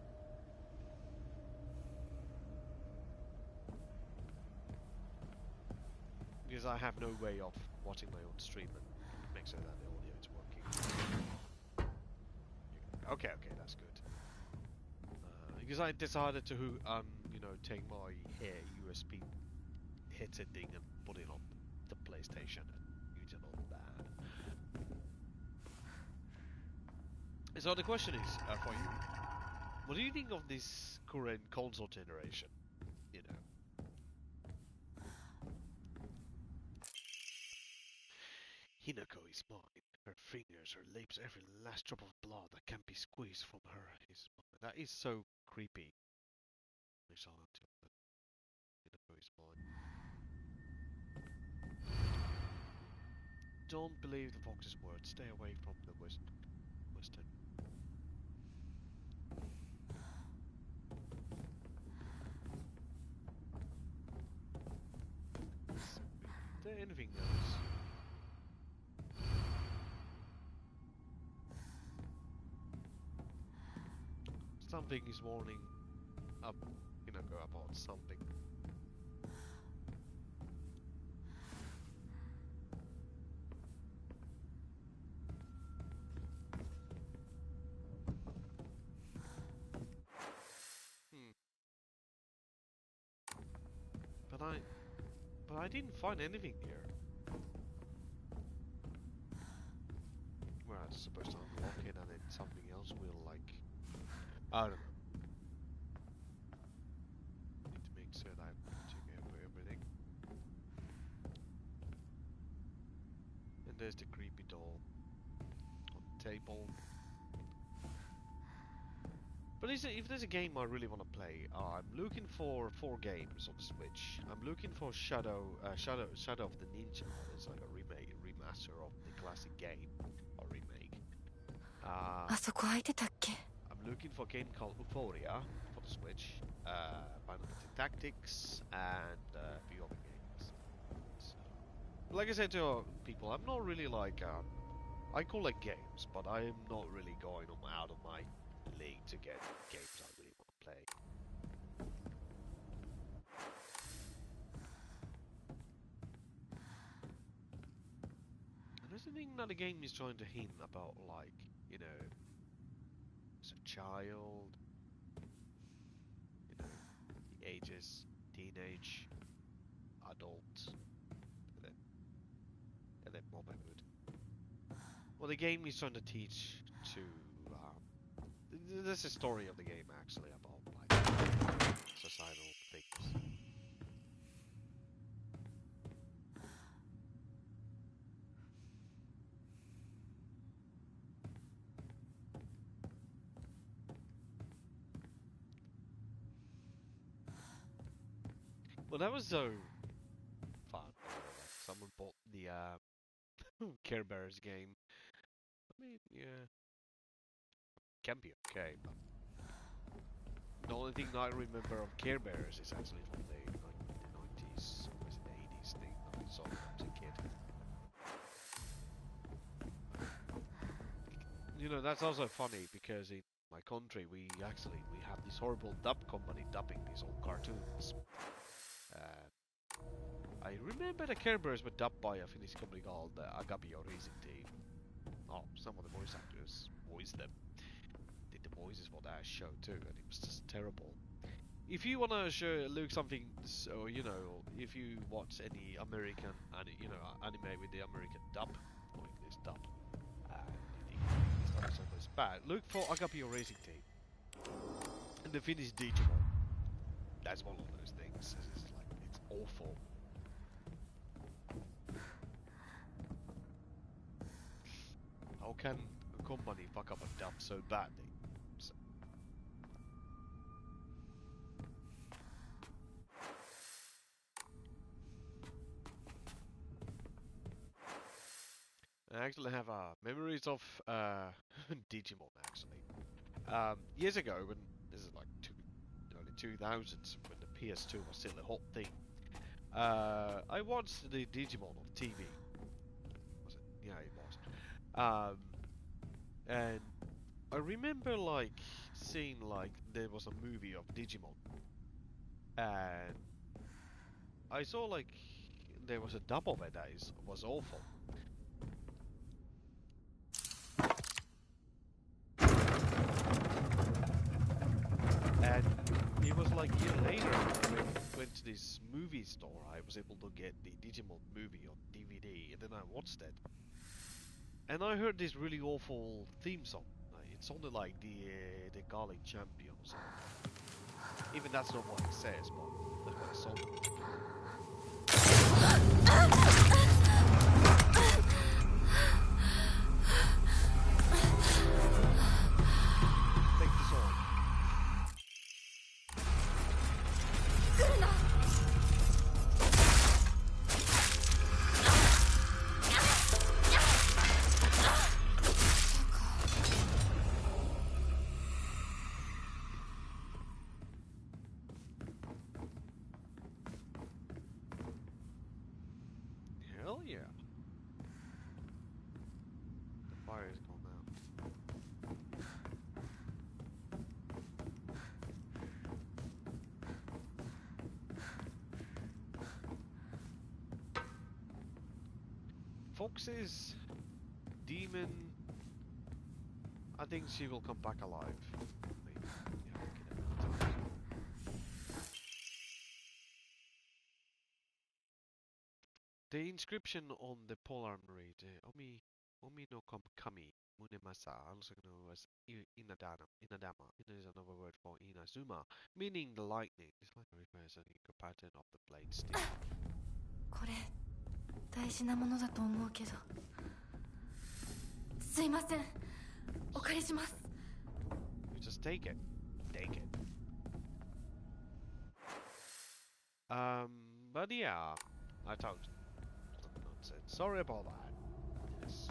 Because I have no way of watching my own stream and make sure that the audio is working. Okay, that's good. Because I decided to, you know, take my USB headset thing and put it on the PlayStation and use it on that. So the question is, for you, what do you think of this current console generation? You know. Hinako is mine. Her fingers, her lips, every last drop of blood that can be squeezed from her is mine. That is so creepy. Hinako is mine. Don't believe the fox's words. Stay away from the western. Is there anything else? Something is warning up, Hinako, about something. But I didn't find anything here. Where I'm supposed to unlock it and then something else will, like, I don't know. Need to make sure that I check over everything. there's the creepy doll on the table. But if there's a game I really want to play, I'm looking for 4 games on the Switch. I'm looking for Shadow of the Ninja. It's like a remaster of the classic game, or remake. I'm looking for a game called Euphoria for the Switch, Final Fantasy Tactics, and a few other games. So, like I said to people, I'm not really like I collect games, but I am not really going out of my league to get games I really want to play. And I think another game is trying to hint about, like, you know, as a child, you know, the ages, teenage, adult, and then motherhood. Well, the game is trying to teach to. This is a story of the game actually about like societal things. Well, that was so fun. Like someone bought the Care Bears game. I mean, yeah, can be okay, but the only thing I remember of Care Bears is actually from the 90s, or was it the 80s thing that I saw when I was a kid. You know, that's also funny because in my country we have this horrible dub company dubbing these old cartoons. I remember the Care Bears were dubbed by a Finnish company called Agapio Racing Team. Oh, some of the voice actors voiced them. Did the voices for that show too, and it was just terrible. If you wanna look something, so you know, if you watch any American, anime with the American dub or English dub, you think this dub is always bad. Look for Agapio Racing Team and the Finnish Digimon. That's one of those things. It's like it's awful. How can a company fuck up a dub so badly? So. I actually have memories of Digimon actually. Years ago, when this is like early 2000s, when the PS2 was still a hot thing, I watched the Digimon on TV. Was it? Yeah, it was. And I remember like seeing like there was a movie of Digimon, and I saw like there was a dub of it that was awful. And it was like a year later when I went to this movie store, I was able to get the Digimon movie on DVD, and then I watched it. And I heard this really awful theme song. It sounded like the Garlic Champion or something. Even that's not what it says, but that's what it sounded like. Take this on. Hell yeah. The fire is gone now. Fox's demon. I think she will come back alive. Maybe. Yeah, the inscription on the polearm read Omi no kami munemasa, also known as Inadama. It is another word for Inazuma, meaning the lightning. This like refers to the pattern of the blade steel. これ大事なものだと思うけどすいません。お借りします。 You just take it. Take it. But yeah, I talked some nonsense. Sorry about that. Yes.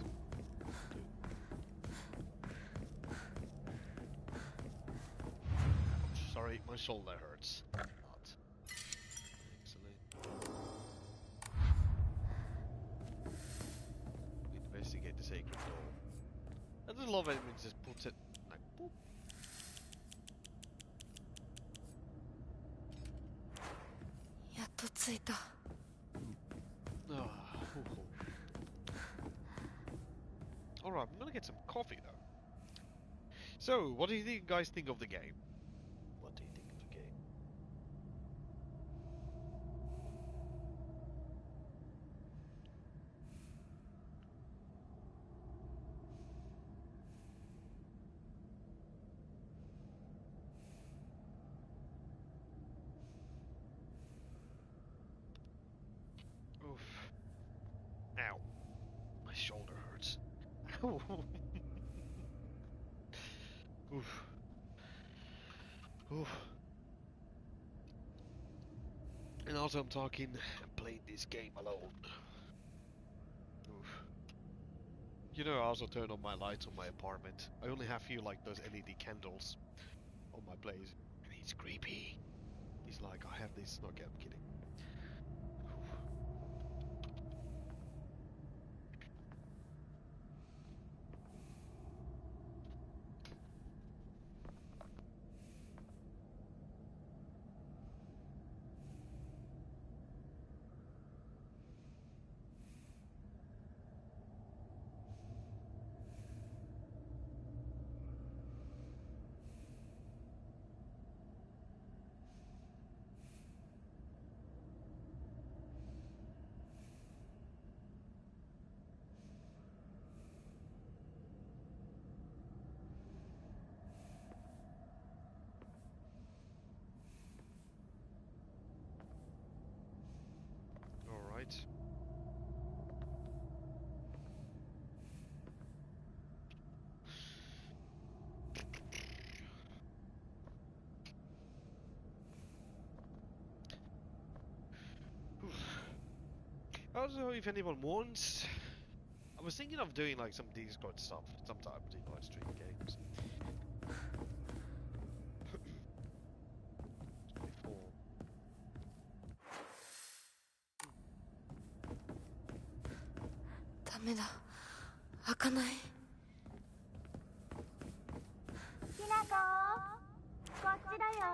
Sorry, my shoulder hurts. Not. Excellent. Investigate the sacred door. I just love it when it just puts it like boop. Alright, I'm gonna get some coffee though. So, what do you guys think of the game? What do you think of the game? Oof. Ow. My shoulder hurts. Ow. Oof. Oof. And also I'm talking and playing this game alone. Oof. You know, I also turned on my lights on my apartment. I only have few like those LED candles on my place. And it's creepy. He's like, I have this. Okay, I'm kidding. Oof. Alright. Also, if anyone wants, I was thinking of doing like some Discord stuff sometimes in live stream games. Before. ダメだ。開かない。きなこ、こっちだよ。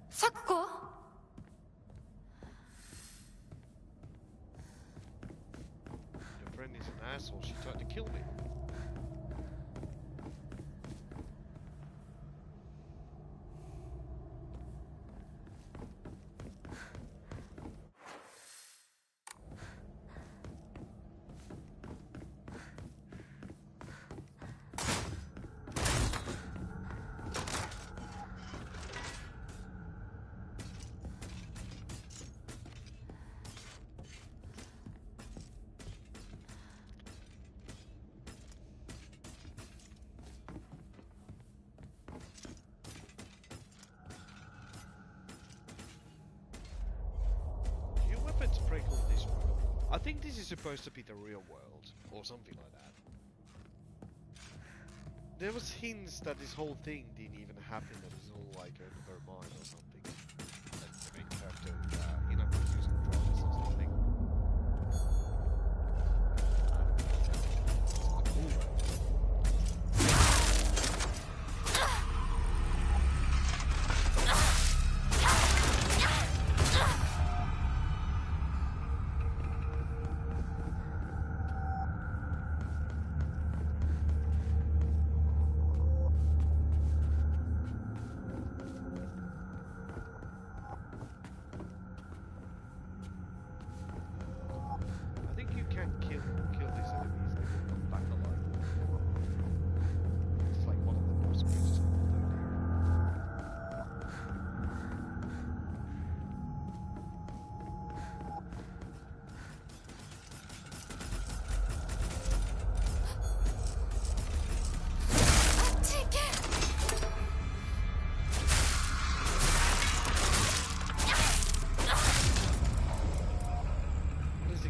サクコ？ Your friend is an asshole. She tried to kill me. It's pretty cool this world. I think this is supposed to be the real world, or something like that. There was hints that this whole thing didn't even happen, that it's all like in her mind or something. Like the main character, using drugs or something.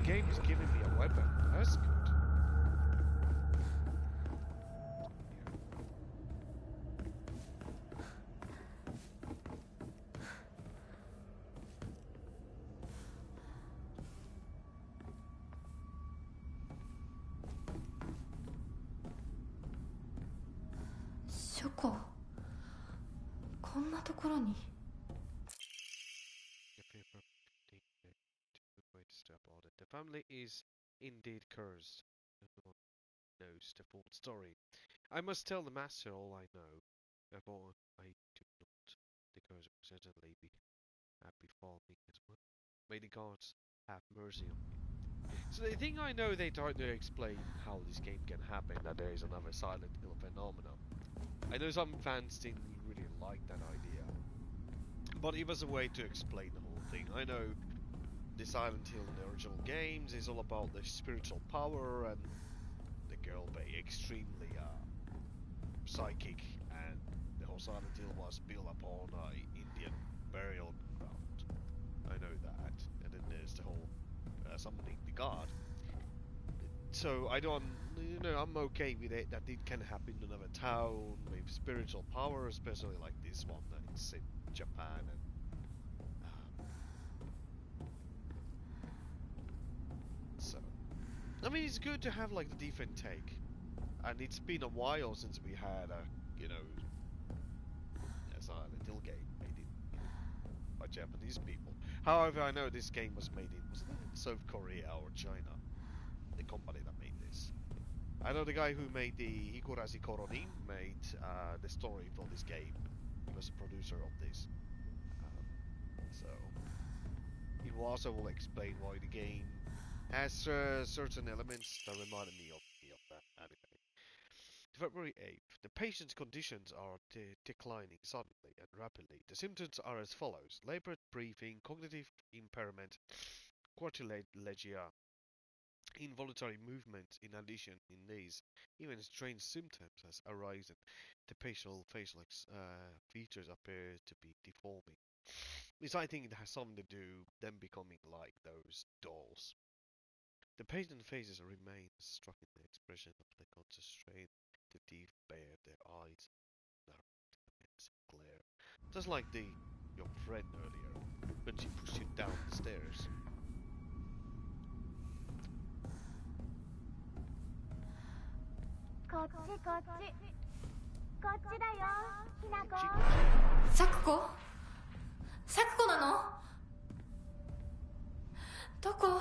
game is giving me a weapon. That's good. Shoko, こんなところに。The family is indeed cursed. Everyone knows the full story. I must tell the master all I know. Therefore, I do not. The curse will certainly be befall me as well. May the gods have mercy on me. So the thing I know, they try to explain how this game can happen, that there is another Silent Hill phenomenon. I know some fans didn't really like that idea, but it was a way to explain the whole thing. I know the Silent Hill in the original games is all about the spiritual power, and the girl being extremely psychic, and the whole Silent Hill was built upon Indian burial ground. I know that, and then there's the whole summoning the god. So I don't, I'm okay with it that it can happen in another town with spiritual power, especially like this one that's in Japan. And so, I mean, it's good to have like the different take, and it's been a while since we had a Silent Hill game made by Japanese people. However, I know this game was made in South Korea or China, the company that made this. I know the guy who made the Higurashi Koronin made the story for this game. He was a producer of this. So it also will explain why the game has certain elements that reminded me of that anime. February 8th. The patient's conditions are declining suddenly and rapidly. The symptoms are as follows: labored breathing, cognitive impairment, quadrilegia, involuntary movement. In addition, in these, even strange symptoms has arisen. The facial features appear to be deforming. This, I think, it has something to do them becoming like those dolls. The patient faces remain struck in the expression of the conscious strain. The teeth bare, their eyes glare. Just like your friend earlier, when she pushed you down the stairs. こっちこっちこっちだよひなこサクコ？サクコなの？どこ？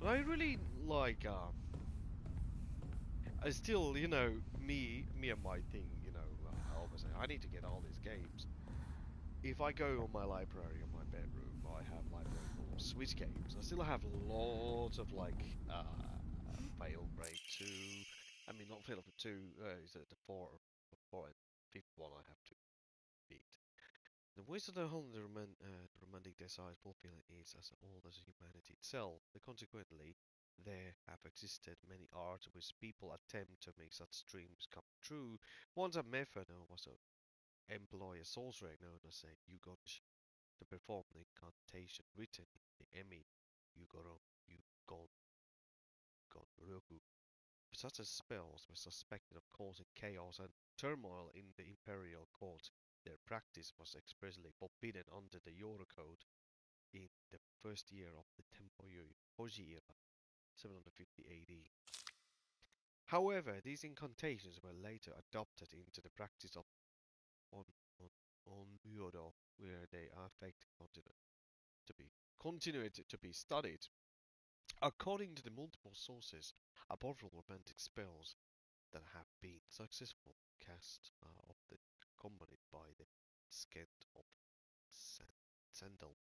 I really like I still, me and my thing, I always say I need to get all these games. If I go on my library in my bedroom, I have library full of Switch games. I still have lots of like Fail Brave 2. I mean, not Fail for 2. Is it the 4 and 5th one I have to beat? The voice of the whole romantic desire fulfilling is as old as humanity itself. Consequently, there have existed many arts which people attempt to make such dreams come true. Once a method was to employ a sorcerer known as a Yugonshi to perform the incantation written in the Emi Yugoron Yugon Roku. Such as spells were suspected of causing chaos and turmoil in the imperial court. Their practice was expressly forbidden under the Yoro Code in the first year of the Tempo Hoji era, 750 AD. However, these incantations were later adopted into the practice of Onmyodo, where they are continued to be studied. According to the multiple sources, apart from romantic spells that have been successful cast accompanied by the scent of sandalwood.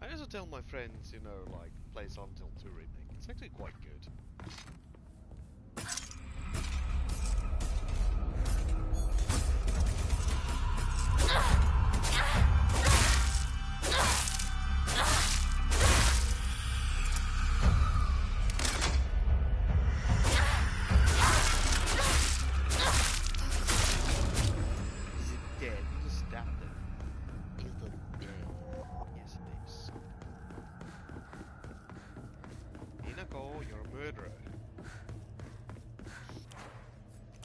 I also also tell my friends, you know, like, play Silent Hill 2 remake. It's actually quite good. Is it dead? You just stabbed it. Is it dead? Yes, it is. Hinako, you're a murderer.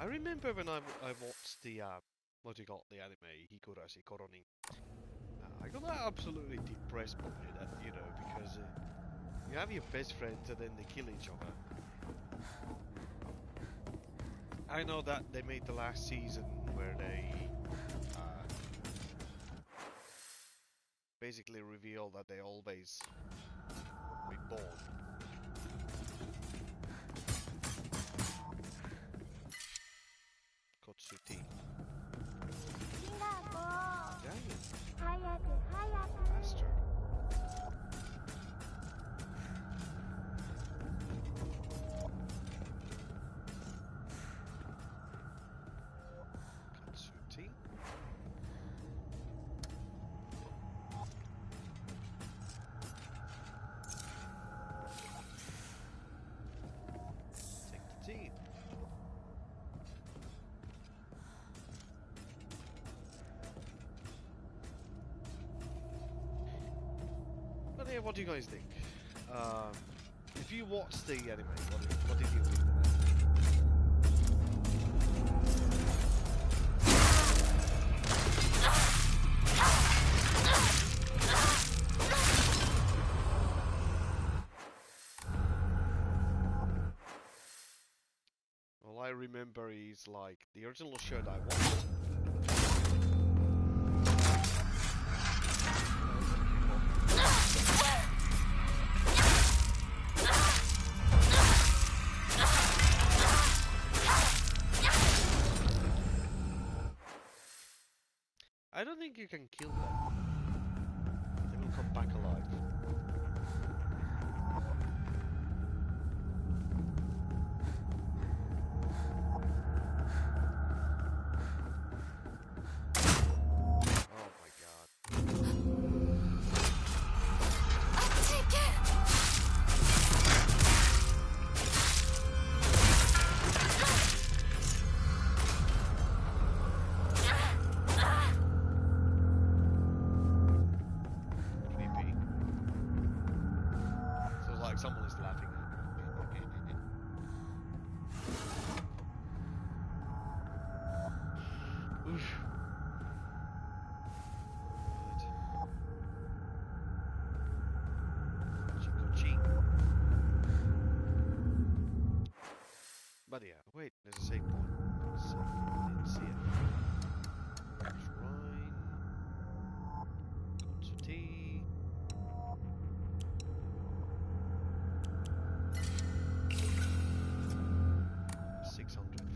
I remember when I watched the, what you call the anime, Higurashi Koronin. I got absolutely depressed by it, you know, because you have your best friends and then they kill each other. I know that they made the last season where they basically reveal that they always reborn. Kotsuti. きなこ Dang it, 早く早く faster. Katsuti. Take the teeth. But yeah, what do you guys think? If you watched the anime, what did you think? All I remember is like the original show that I watched. I don't think you can kill them. They will come back alive. Oh my god. あっち行け Creepy. Sounds like someone is laughing at me. Oof. Good. Chico cheek. But yeah, wait, there's a save point. So, didn't see it. Shrine. Kotsuti.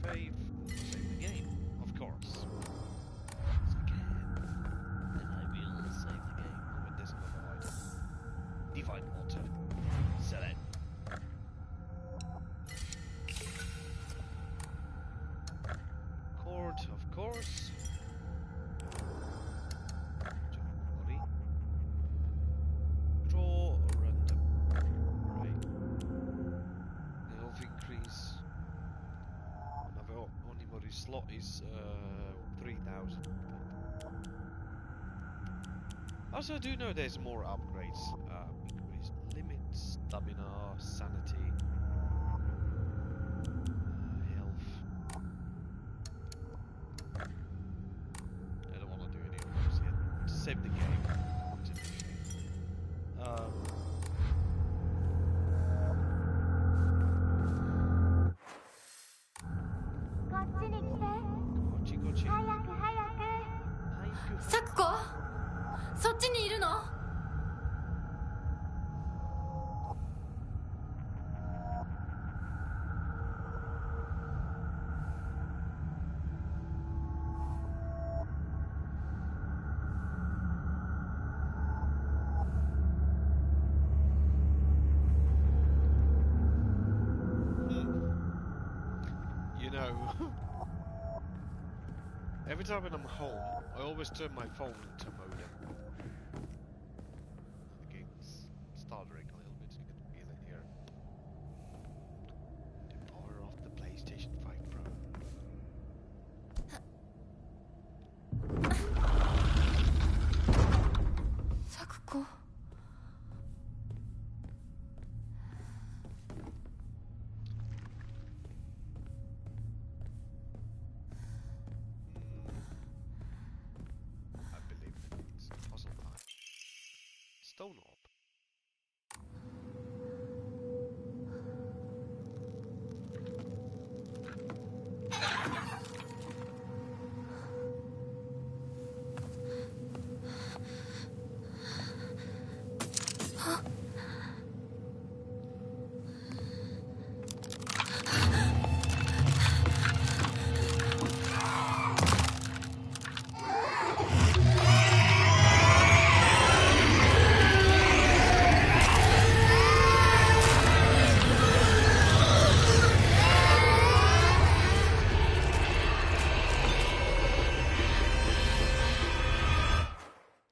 Faith. Save the game, of course. Yes, I can. Then I will save the game. Oh, but there's another item. Divine water. Sell it. Cord, of course. Body. Draw or random. Right. Health increase. Another Onimori slot is 3,000. Also, I do know there's more upgrades. Increased limit, stamina, sanity, health. I don't want to do any of those yet. Save the game. Save the game. こっちに来て Gochi gochi. 早く早く サクコそっちにいるの こ No. Every time when I'm home, I always turn my phone into modem. The game's stuttering a little bit, so you can feel it here. The power of the PlayStation 5 Pro. Sakuko. I believe that it's puzzle time. Stone orb.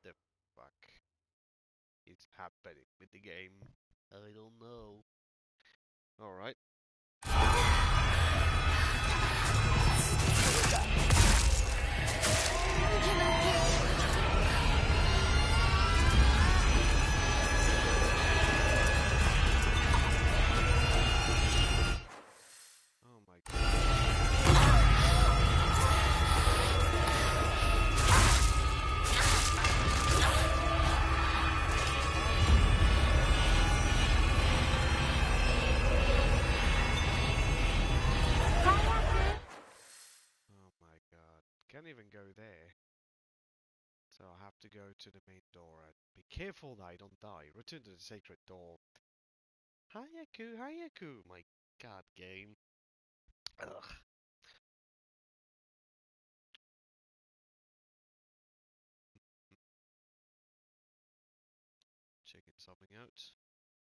The fuck is happening with the game? I don't know. Alright. Oh my god. Oh my god. Can't even go there. So I have to go to the main door and be careful that I don't die. Return to the sacred door. Hayaku, Hayaku! My god, game. Ugh. Checking something out.